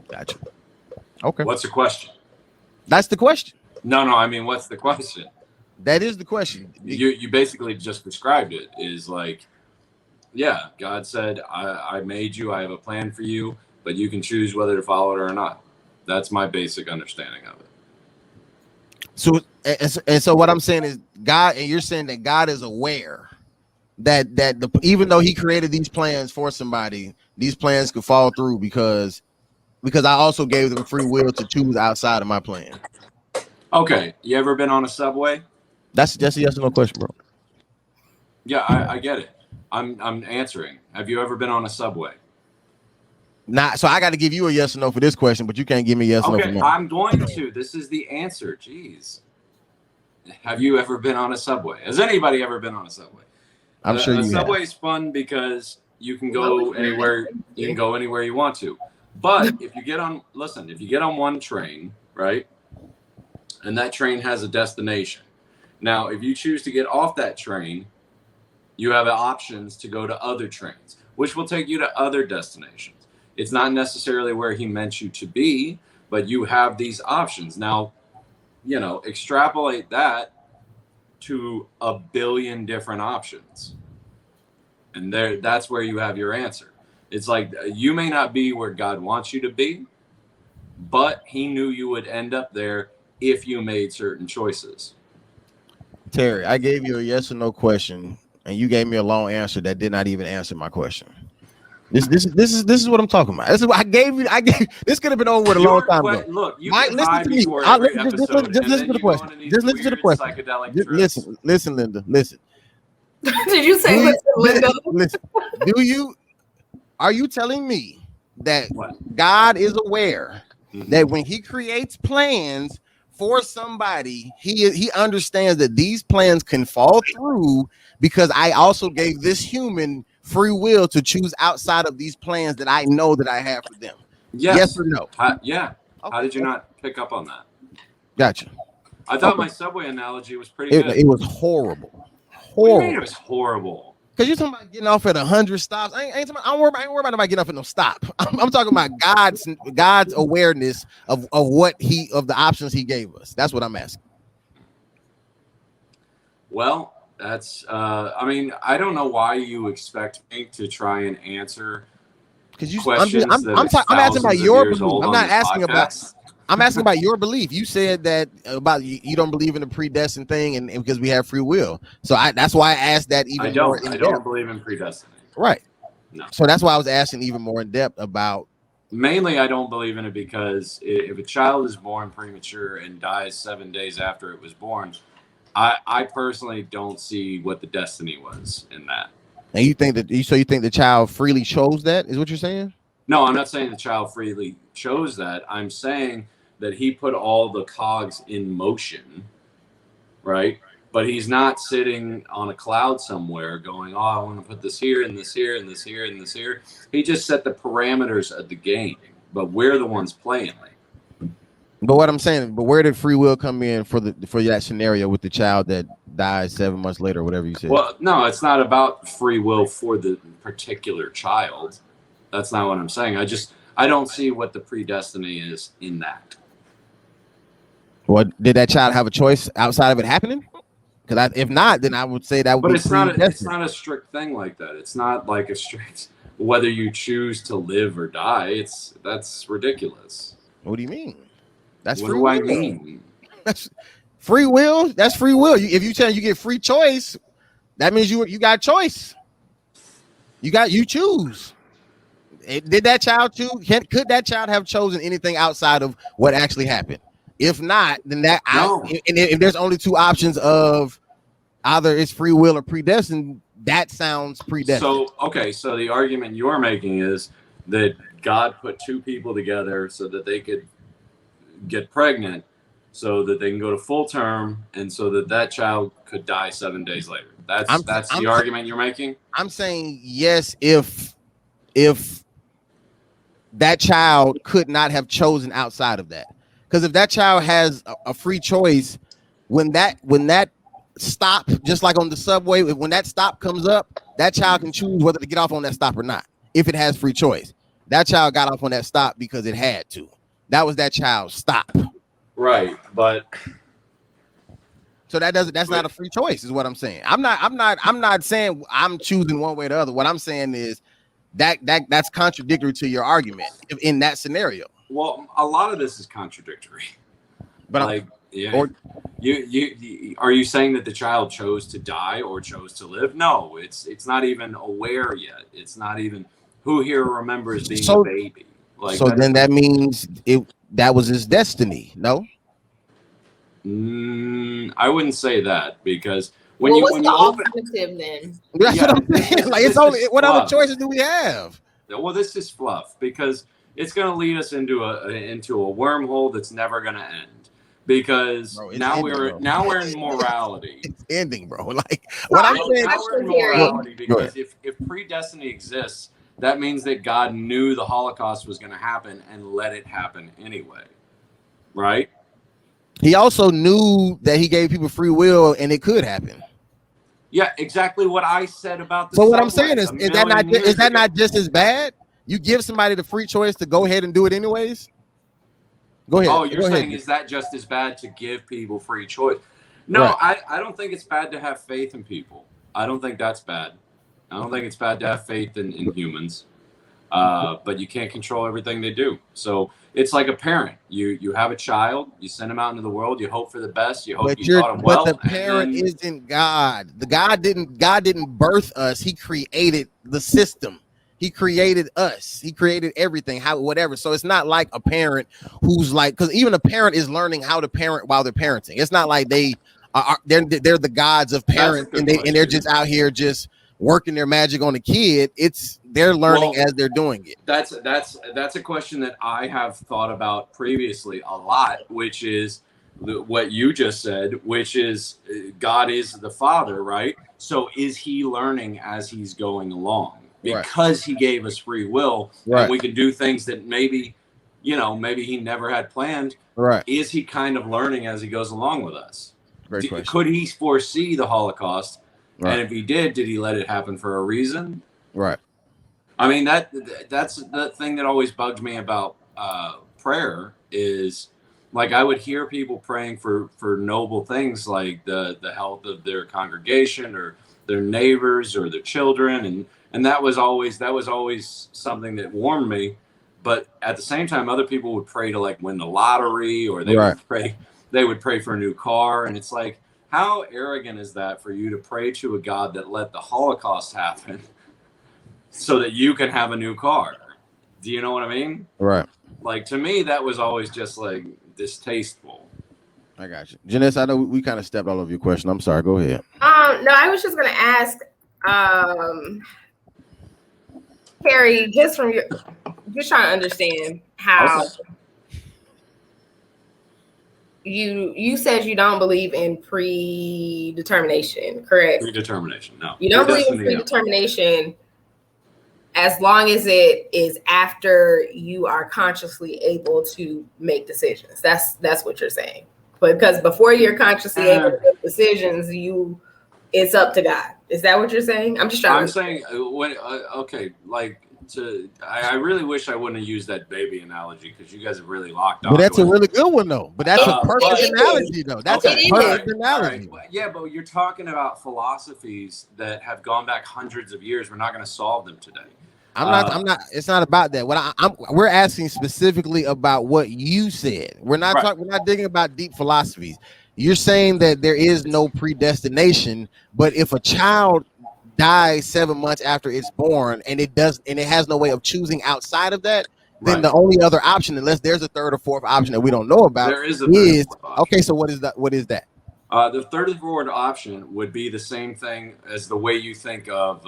Gotcha. Okay. What's the question? That's the question. No. I mean, what's the question? That is the question. You basically just described it. Is like, yeah, God said, I made you. I have a plan for you, but you can choose whether to follow it or not. That's my basic understanding of it. So what I'm saying is, God, and you're saying that God is aware that even though he created these plans for somebody, these plans could fall through because I also gave them free will to choose outside of my plan. Okay, you ever been on a subway? That's just a yes or no question, bro. Yeah, I get it. I'm answering. Have you ever been on a subway? Not. So I got to give you a yes or no for this question, but you can't give me a yes or no for no. I'm going to. This is the answer. Jeez. Have you ever been on a subway? Has anybody ever been on a subway? I'm sure you have. Subway is fun because you can go anywhere. You can go anywhere you want to. But if you get on one train, right, and that train has a destination. Now, if you choose to get off that train, you have options to go to other trains, which will take you to other destinations. It's not necessarily where he meant you to be, but you have these options. Now, extrapolate that to a billion different options. And that's where you have your answer. It's like, you may not be where God wants you to be, but he knew you would end up there if you made certain choices. Terry, I gave you a yes or no question, and you gave me a long answer that did not even answer my question. This is what I'm talking about. This is what I gave you. This could have been over with a long time ago. Look, you Mike, get listen high to me. before every Just episode, and listen then to the you go question. into these Just listen to the weird question. psychedelic Just trips. listen, Linda. Listen. Did you say listen, Linda? Listen. Are you telling me that What? God is aware Mhm. that when He creates plans for somebody, He understands that these plans can fall through because I also gave this human free will to choose outside of these plans that I know that I have for them? Yes Yes. or no? Yeah. Okay. How did you not pick up on that? Gotcha. I thought Okay. my subway analogy was pretty good. It was horrible. What do you mean it was horrible? Because you're talking about getting off at 100 stops. I ain't worried about nobody getting off at no stop. I'm talking about God's awareness of the options He gave us. That's what I'm asking. Well, that's I mean, I don't know why you expect me to try and answer Because questions that are I'm asking about thousands of your years belief. old I'm on not this asking about. podcast. I'm asking about your belief. You said that about you don't believe in the predestined thing, and because we have free will. So that's why I asked that even more in I depth. don't believe in predestiny. Right. No. So that's why I was asking even more in depth about. Mainly, I don't believe in it because if a child is born premature and dies 7 days after it was born, I personally don't see what the destiny was in that. And you think the child freely chose that? Is what you're saying? No, I'm not saying the child freely chose that. I'm saying that he put all the cogs in motion, right? But he's not sitting on a cloud somewhere going, oh, I want to put this here and this here and this here and this here. He just set the parameters of the game, but we're the ones playing it. But what I'm saying, where did free will come in for that scenario with the child that died 7 months later, or whatever you said? Well, no, it's not about free will for the particular child. That's not what I'm saying. I don't see what the predestiny is in that. Well, did that child have a choice outside of it happening? Because if not, then I would say that would But be it's not a strict thing like that. It's not like a strict whether you choose to live or die. That's ridiculous. What do you mean? That's what free do will. I mean? That's free will. That's free will. If you tell you get free choice, that means you got choice. You choose. Did that child choose? Could that child have chosen anything outside of what actually happened? If not, then if there's only two options of either it's free will or predestined, that sounds predestined. So the argument you're making is that God put two people together so that they could get pregnant, so that they can go to full term, and so that child could die 7 days later. That's the argument you're making? I'm saying yes, if that child could not have chosen outside of that. Because if that child has a free choice, when that stop, just like on the subway, when that stop comes up, that child can choose whether to get off on that stop or not. If it has free choice, that child got off on that stop because it had to. That was that child's stop. Right, but so that's not a free choice, is what I'm saying. I'm not saying I'm choosing one way or the other. What I'm saying is that's contradictory to your argument in that scenario. Well, a lot of this is contradictory. But you are you saying that the child chose to die or chose to live? No, it's not even aware yet. It's not even who here remembers being a baby. So then that means that was his destiny, no? I wouldn't say that, because when what's you the open, alternative then? That's what I'm saying. Like, it's only what other choices do we have? Well, this is fluff, because it's going to lead us into a wormhole that's never going to end. Because now we're in morality. It's ending, bro. Like what I'm saying. Now we're in morality, because if predestiny exists, that means that God knew the Holocaust was going to happen and let it happen anyway, right? He also knew that he gave people free will and it could happen. Yeah, exactly what I said about the So what I'm saying is that not just as bad? You give somebody the free choice to go ahead and do it anyways? Go ahead. Oh, you're saying is that just as bad to give people free choice? No, right. I don't think it's bad to have faith in people. I don't think that's bad. I don't think it's bad to have faith in humans. But you can't control everything they do. So it's like a parent. You have a child, you send him out into the world, you hope for the best, you hope you taught him well. But the parent isn't God. God didn't birth us. He created the system. He created us. He created everything, how whatever. So it's not like a parent who's like, because even a parent is learning how to parent while they're parenting. It's not like they're the gods of parents and they're just out here just working their magic on the kid. They're learning as they're doing it. That's a question that I have thought about previously a lot, which is what you just said, which is God is the Father, right? So is he learning as he's going along? Because he gave us free will, and we can do things that maybe he never had planned. Right. Is he kind of learning as he goes along with us? Great question. Could he foresee the Holocaust? Right. And if he did he let it happen for a reason? Right. I mean, that's the thing that always bugged me about prayer is, like, I would hear people praying for noble things like the health of their congregation or their neighbors or their children, and that was always something that warmed me. But at the same time, other people would pray to, like, win the lottery, or they would pray for a new car, and it's like, how arrogant is that for you to pray to a God that let the Holocaust happen so that you can have a new car? Do you know what I mean? Right. Like, to me, that was always just like distasteful. I got you. Janessa, I know we kind of stepped all over your question. I'm sorry. Go ahead. No, I was just going to ask, Carrie, just trying to understand how you said you don't believe in predetermination, correct? Predetermination, no. You don't believe in predetermination as long as it is after you are consciously able to make decisions. That's what you're saying. Because before you're consciously able to make decisions, it's up to God. Is that what you're saying? I'm just trying. I'm saying I really wish I wouldn't have used that baby analogy, because you guys have really locked on. But that's a really good one, though. But that's a perfect analogy, though. That's a perfect analogy. Right. Yeah, but you're talking about philosophies that have gone back hundreds of years. We're not going to solve them today. I'm not. It's not about that. We're asking specifically about what you said. We're not talking. We're not digging about deep philosophies. You're saying that there is no predestination, but if a child dies 7 months after it's born and it has no way of choosing outside of that, then the only other option, unless there's a third or fourth option that we don't know about, is okay. So what is that? What is that? The third or fourth option would be the same thing as the way you think of.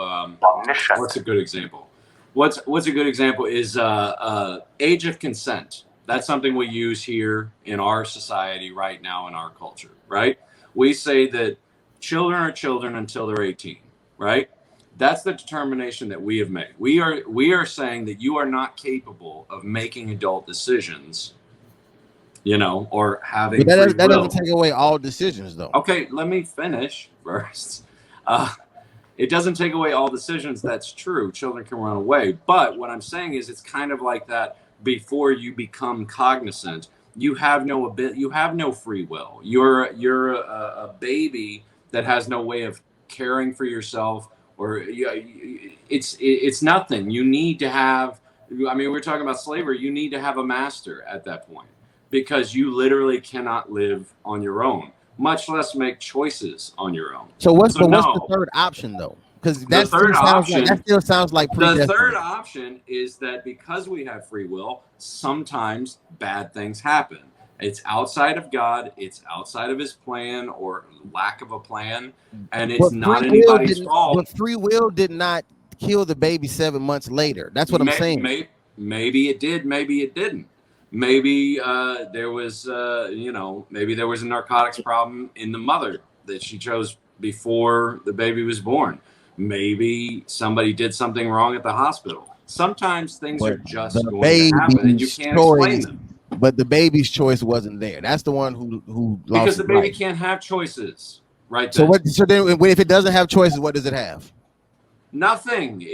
What's a good example? What's a good example is age of consent. That's something we use here in our society right now, in our culture, right? We say that children are children until they're 18, right? That's the determination that we have made. We are saying that you are not capable of making adult decisions, or having. But that doesn't take away all decisions, though. Okay, let me finish first. It doesn't take away all decisions. That's true. Children can run away. But what I'm saying is, it's kind of like that. Before you become cognizant, you have no free will. You're a baby that has no way of caring for yourself, or it's nothing. You need to have. I mean, we're talking about slavery. You need to have a master at that point, because you literally cannot live on your own, much less make choices on your own. So what's the third option, though? Because that still sounds like the third option is that because we have free will, sometimes bad things happen. It's outside of God. It's outside of his plan or lack of a plan, and it's not anybody's fault. But free will did not kill the baby 7 months later. That's what I'm saying. Maybe it did. Maybe it didn't. Maybe there was, maybe there was a narcotics problem in the mother that she chose before the baby was born. Maybe somebody did something wrong at the hospital. Sometimes things are just going to happen, and you can't explain them. But the baby's choice wasn't there. That's the one who lost. Because the baby can't have choices, right? So then, if it doesn't have choices, what does it have? Nothing.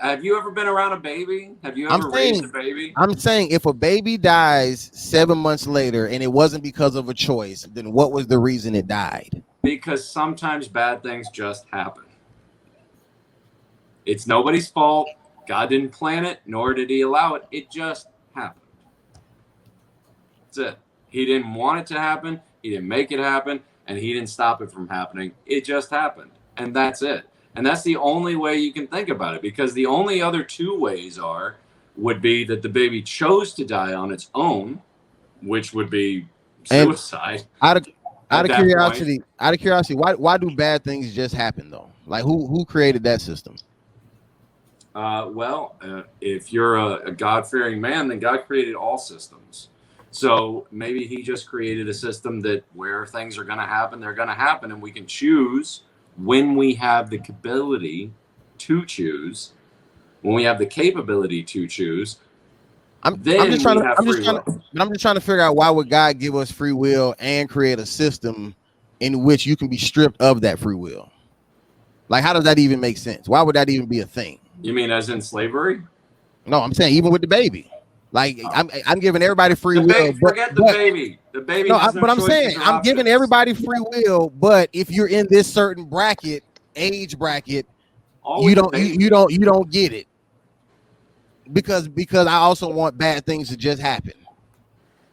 Have you ever been around a baby? Have you ever raised a baby? I'm saying, if a baby dies 7 months later and it wasn't because of a choice, then what was the reason it died? Because sometimes bad things just happen. It's nobody's fault. God didn't plan it, nor did he allow it. It just happened. That's it. He didn't want it to happen. He didn't make it happen, and he didn't stop it from happening. It just happened, and that's it. And that's the only way you can think about it, because the only other two ways would be that the baby chose to die on its own, which would be suicide. And out of curiosity, why do bad things just happen though? Like who created that system? If you're a God-fearing man, then God created all systems. So maybe he just created a system that where things are going to happen, they're going to happen, and we can choose when we have the ability to choose. When we have the capability to choose, I'm just trying to figure out why would God give us free will and create a system in which you can be stripped of that free will? Like, how does that even make sense? Why would that even be a thing? You mean as in slavery? No, I'm saying even with the baby. Like, I'm giving everybody free will. Forget the baby. The baby. No, but I'm saying I'm giving everybody free will. But if you're in this certain age bracket, you don't get it. Because I also want bad things to just happen.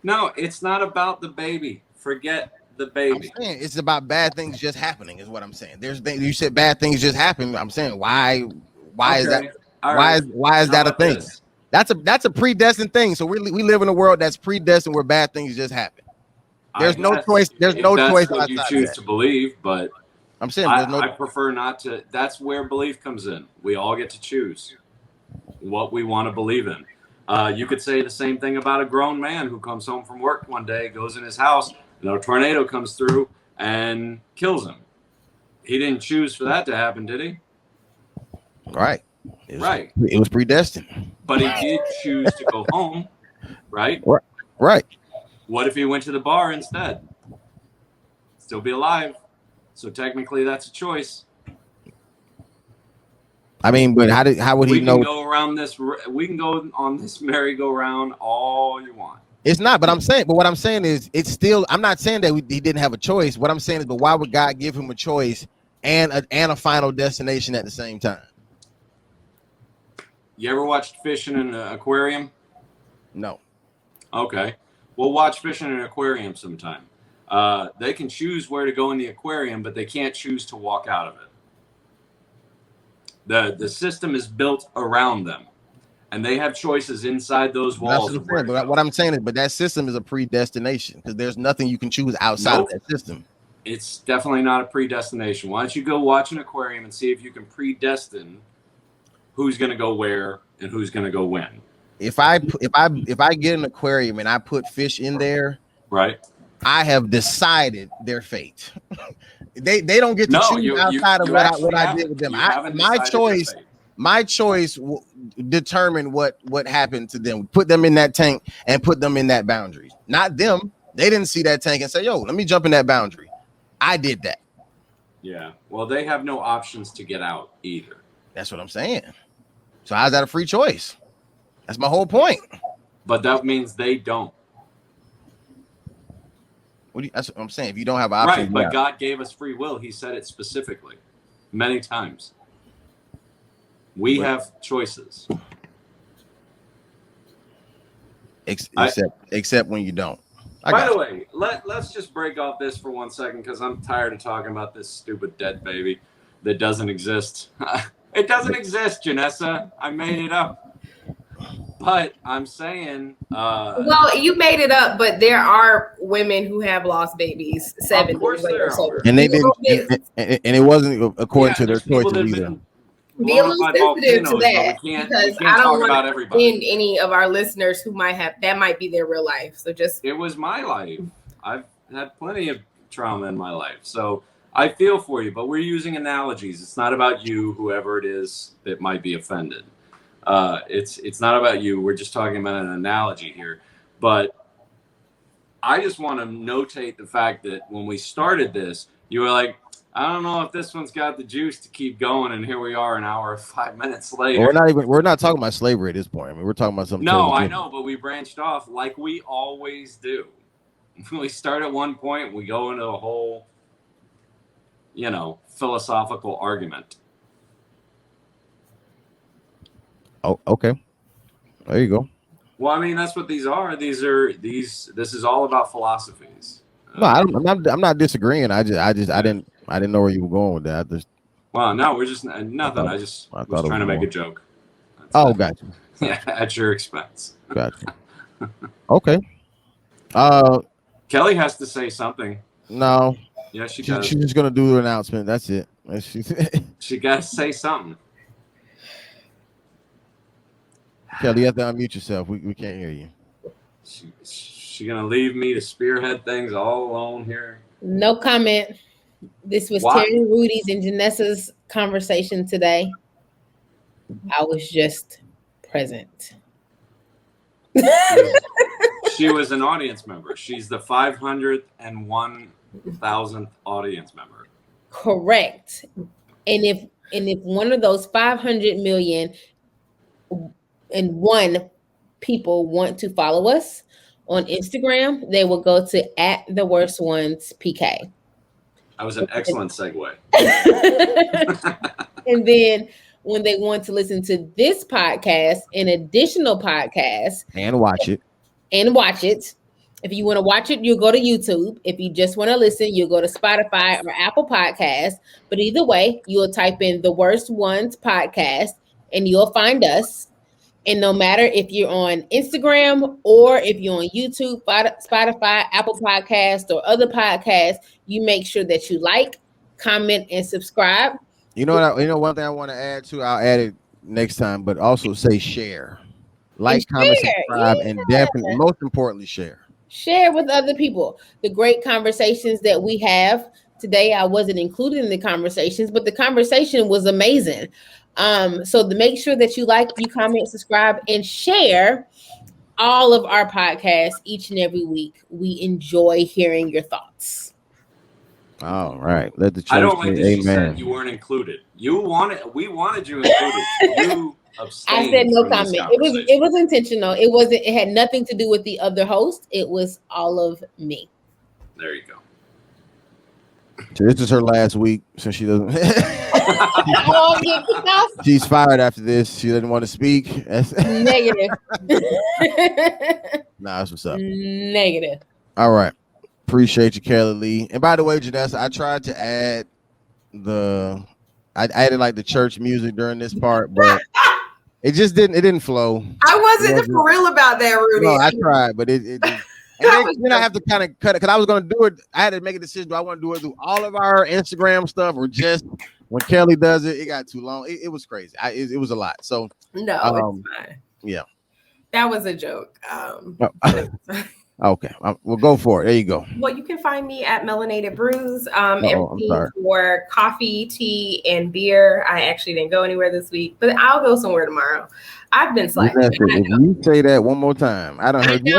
No, it's not about the baby. Forget the baby. I'm saying it's about bad things just happening, is what I'm saying. You said bad things just happen. I'm saying why is that? Why is that a thing? This? That's a predestined thing. So we live in a world that's predestined where bad things just happen. There's no choice. There's no choice. What you choose to believe, but I'm saying I prefer not to. That's where belief comes in. We all get to choose what we want to believe in. You could say the same thing about a grown man who comes home from work one day, goes in his house, and a tornado comes through and kills him. He didn't choose for that to happen, did he? Right. It was predestined. But he did choose to go home, right? Right. What if he went to the bar instead? Still be alive. So technically that's a choice. I mean, but how would he know? We can go on this merry-go-round all you want. It's not, but what I'm saying is it's still, I'm not saying that he didn't have a choice. What I'm saying is, but why would God give him a choice and a final destination at the same time? You ever watched fish in an aquarium? No. Okay. Well, watch fish in an aquarium sometime. They can choose where to go in the aquarium, but they can't choose to walk out of it. The system is built around them, and they have choices inside those walls. But what I'm saying is, but that system is a predestination because there's nothing you can choose outside of that system. It's definitely not a predestination. Why don't you go watch an aquarium and see if you can predestine who's going to go where and who's going to go when? If I get an aquarium and I put fish in there, right? I have decided their fate. They don't get to choose outside of what I did with them. My choice will determine what happened to them. Put them in that tank and put them in that boundary. Not them. They didn't see that tank and say, "Yo, let me jump in that boundary." I did that. Yeah. Well, they have no options to get out either. That's what I'm saying. So how's that a free choice? That's my whole point. But that means they don't. That's what I'm saying. If you don't have options, right? But God gave us free will. He said it specifically, many times. We have choices. Except when you don't. By the way, let's just break off this for 1 second because I'm tired of talking about this stupid dead baby that doesn't exist. It doesn't exist, Janessa. I made it up. But I'm saying, well, you made it up, but there are women who have lost babies 7 years later. So and they didn't, and it wasn't according to their choices either. Be a little sensitive to that because I don't want to offend any of our listeners who might be their real life. So it was my life. I've had plenty of trauma in my life, so I feel for you. But we're using analogies. It's not about you, whoever it is that might be offended. It's not about you. We're just talking about an analogy here. But I just want to notate the fact that when we started this, you were like, I don't know if this one's got the juice to keep going, and here we are an hour and 5 minutes later. We're not talking about slavery at this point. I mean, we're talking about something. No, I know, but we branched off like we always do. We start at one point, we go into a whole, philosophical argument. Oh, okay. There you go. Well, I mean, that's what these are. This is all about philosophies. No, I'm not disagreeing. I didn't know where you were going with that. Well, no, we're just nothing. I was trying to make a joke. Oh, gotcha. Yeah, at your expense. Gotcha. Okay. Kellie has to say something. No. Yeah, she does. She's just gonna do the announcement. That's it. She got to say something. Kellie, you have to unmute yourself. We can't hear you. She gonna leave me to spearhead things all alone here? No comment. This was Terry, Rudy's, and Janessa's conversation today. I was just present. She was an audience member. She's the 501,000th audience member. Correct. And if one of those 500 million and one people want to follow us on Instagram, they will go to @theworstones.pk. That was an excellent segue. And then when they want to listen to this podcast, an additional podcast, and watch it. If you want to watch it, you'll go to YouTube. If you just want to listen, you'll go to Spotify or Apple Podcasts. But either way, you'll type in The Worst Ones Podcast and you'll find us. And no matter if you're on Instagram or if you're on YouTube, Spotify, Apple Podcasts, or other podcasts, you make sure that you like, comment, and subscribe. You know what? One thing I want to add to. I'll add it next time, but also say share, like, comment, subscribe, and definitely, most importantly, share. Share with other people. The great conversations that we have today. I wasn't included in the conversations, but the conversation was amazing. So to make sure that you like, you comment, subscribe, and share all of our podcasts each and every week. We enjoy hearing your thoughts. All right. Let the church I don't like that you amen. said you weren't included. We wanted you included. You abstained. I said no comment. It was intentional. It had nothing to do with the other host. It was all of me. There you go. So this is her last week, so she doesn't. She's fired after this. She doesn't want to speak. Negative. Nah, that's what's up. Negative. All right. Appreciate you, Kellie Lee. And by the way, Janessa, I tried to add I added like the church music during this part, but it didn't flow. I wasn't for real about that, Rudy. No, I tried, but it then I have to kind of cut it because I was going to do it. I had to make a decision. Do I want to do it through all of our Instagram stuff or just when Kellie does it? It got too long. It was crazy. It was a lot. So no, it's fine. Yeah, that was a joke. Okay, we'll go for it. There you go. Well, you can find me at Melanated Brews. Everything for coffee, tea, and beer. I actually didn't go anywhere this week, but I'll go somewhere tomorrow. I've been slacking. If you say that one more time, I don't heard you.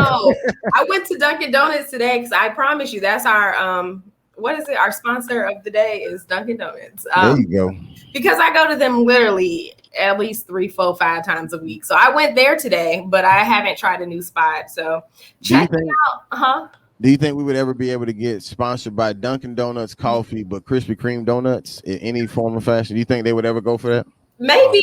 I went to Dunkin' Donuts today because I promise you that's our what is it? Our sponsor of the day is Dunkin' Donuts. There you go. Because I go to them literally at least 3, 4, 5 times a week. So I went there today, but I haven't tried a new spot. So check it out. Do you think we would ever be able to get sponsored by Dunkin' Donuts coffee, but Krispy Kreme donuts in any form or fashion? Do you think they would ever go for that? Maybe,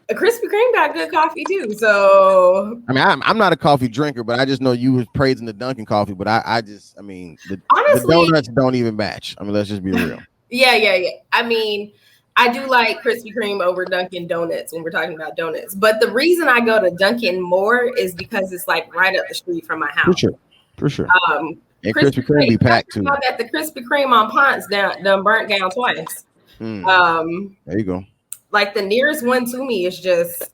a Krispy Kreme got good coffee too. So I mean, I'm not a coffee drinker, but I just know you was praising the Dunkin' coffee. But honestly, the donuts don't even match. I mean, let's just be real. Yeah. I mean, I do like Krispy Kreme over Dunkin' Donuts when we're talking about donuts. But the reason I go to Dunkin' more is because it's like right up the street from my house. For sure. And Krispy Kreme be packed too. That the Krispy Kreme on Ponce done burnt down twice. There you go. Like the nearest one to me is just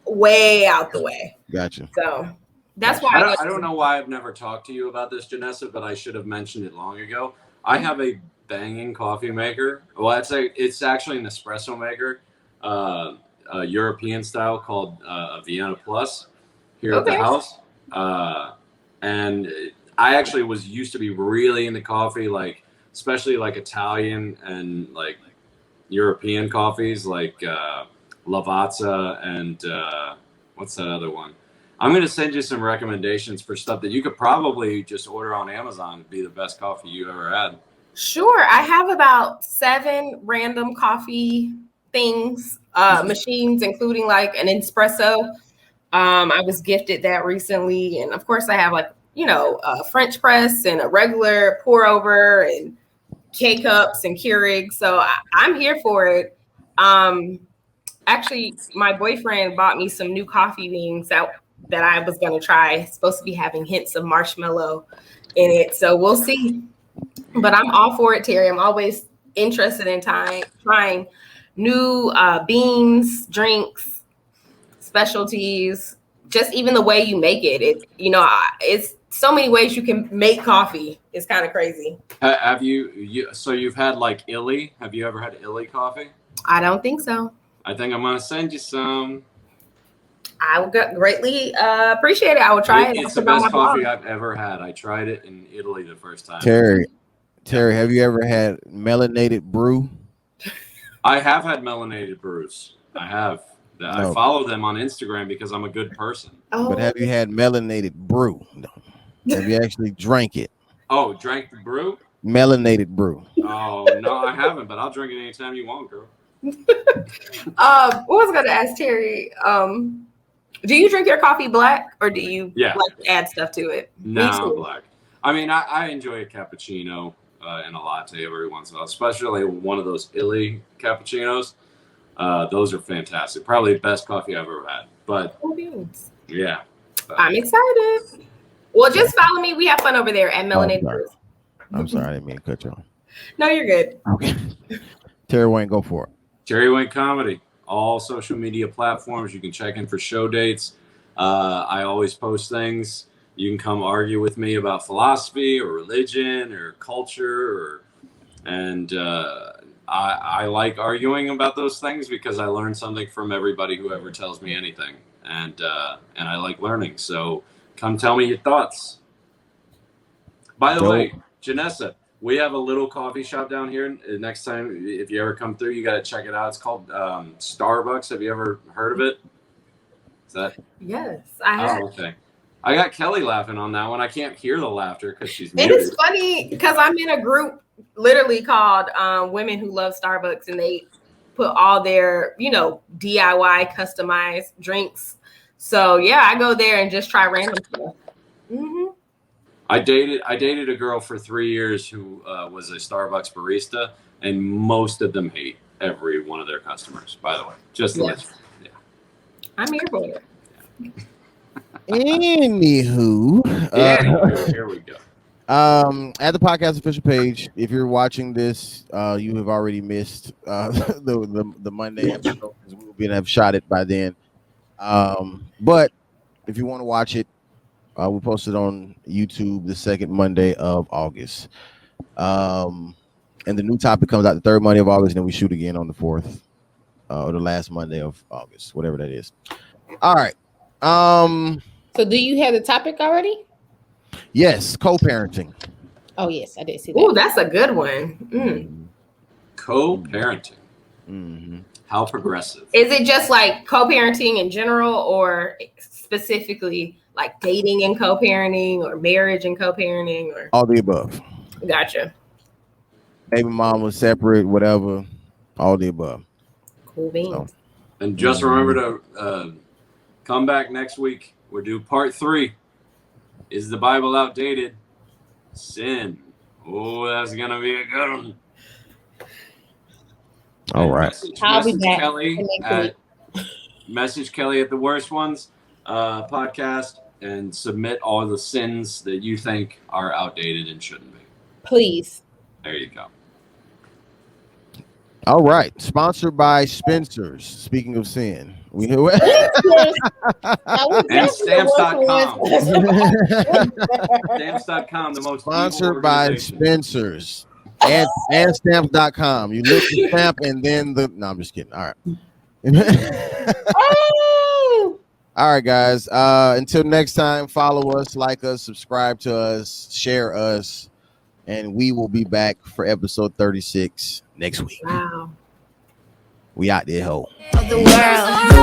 way out the way. Gotcha. So that's why I don't know why I've never talked to you about this, Janessa, but I should have mentioned it long ago. I have a banging coffee maker. Well, it's actually an espresso maker, a European style called a Vienna Plus here at the house. And I actually used to be really into coffee, like especially like Italian and like European coffees, like Lavazza and what's that other one? I'm going to send you some recommendations for stuff that you could probably just order on Amazon and be the best coffee you ever had. Sure. I have about 7 random coffee things, machines, including like an espresso. I was gifted that recently. And of course I have like, a French press and a regular pour over and K-Cups and Keurigs. So I'm here for it. Actually, my boyfriend bought me some new coffee beans that I was going to try. It's supposed to be having hints of marshmallow in it. So we'll see. But I'm all for it, Terry. I'm always interested in trying new beans, drinks, specialties, just even the way you make it. It's so many ways you can make coffee. It's kind of crazy. Have so you've had like Illy? Have you ever had Illy coffee? I don't think so. I think I'm gonna send you some. I would greatly appreciate it. I will try it. It's the best coffee I've ever had. I tried it in Italy the first time. Terry, have you ever had melanated brew? I have had melanated brews. I have. No. I follow them on Instagram because I'm a good person. Oh. But have you had melanated brew? No. Have you actually drank it? Oh, drank the brew? Melanated brew. Oh, no, I haven't, but I'll drink it anytime you want, girl. What was I going to ask Terry? Do you drink your coffee black or do you like to add stuff to it? No, black. I mean, I enjoy a cappuccino and a latte every once in a while, especially one of those Illy cappuccinos. Those are fantastic. Probably the best coffee I've ever had. But yeah. I'm excited. Well, just follow me. We have fun over there at Melanated Brews. I'm sorry, I didn't mean to cut you off. No, you're good. Okay. Terry Wayne, go for it. Terry Wayne Comedy. All social media platforms. You can check in for show dates. I always post things. You can come argue with me about philosophy or religion or culture and I like arguing about those things because I learn something from everybody who ever tells me anything, and I like learning. So come tell me your thoughts. By the way, Janessa, we have a little coffee shop down here. Next time, if you ever come through, you got to check it out. It's called Starbucks. Have you ever heard of it? Is that? Yes, I have. Oh, okay. I got Kelly laughing on that one. I can't hear the laughter because she's muted. It is funny because I'm in a group literally called Women Who Love Starbucks, and they put all their, DIY customized drinks. So yeah, I go there and just try random stuff. Mm-hmm. I dated a girl for 3 years who was a Starbucks barista, and most of them hate every one of their customers. By the way, just to let you know. I'm here for it. Anywho, here we go. At the podcast official page, if you're watching this, you have already missed the Monday episode because we will have shot it by then. But if you want to watch it, we'll post it on YouTube the second Monday of August. And the new topic comes out the third Monday of August, and then we shoot again on the 4th or the last Monday of August, whatever that is. All right. So do you have the topic already? Yes, co-parenting. Oh yes, I did see that. Oh, that's a good one. Co-parenting. Mm-hmm. How progressive. Is it just like co-parenting in general, or specifically like dating and co-parenting, or marriage and co-parenting, or all the above? Gotcha. Baby mom was separate, whatever. All the above. Cool beans. So, and just remember to come back next week. We'll do part 3. Is the Bible outdated? Sin. Oh, that's gonna be a good one. All right. Message Kelly at the Worst Ones podcast and submit all the sins that you think are outdated and shouldn't be. Please. There you go. All right. Sponsored by Spencer's. Speaking of sin, we and stamps.com. Stamps.com, the most sponsored by Spencer's and stamps.com. You lift the stamp and then no, I'm just kidding. All right. All right, guys. Until next time, follow us, like us, subscribe to us, share us, and we will be back for episode 36 next week. Wow. We out there, ho. Of the world.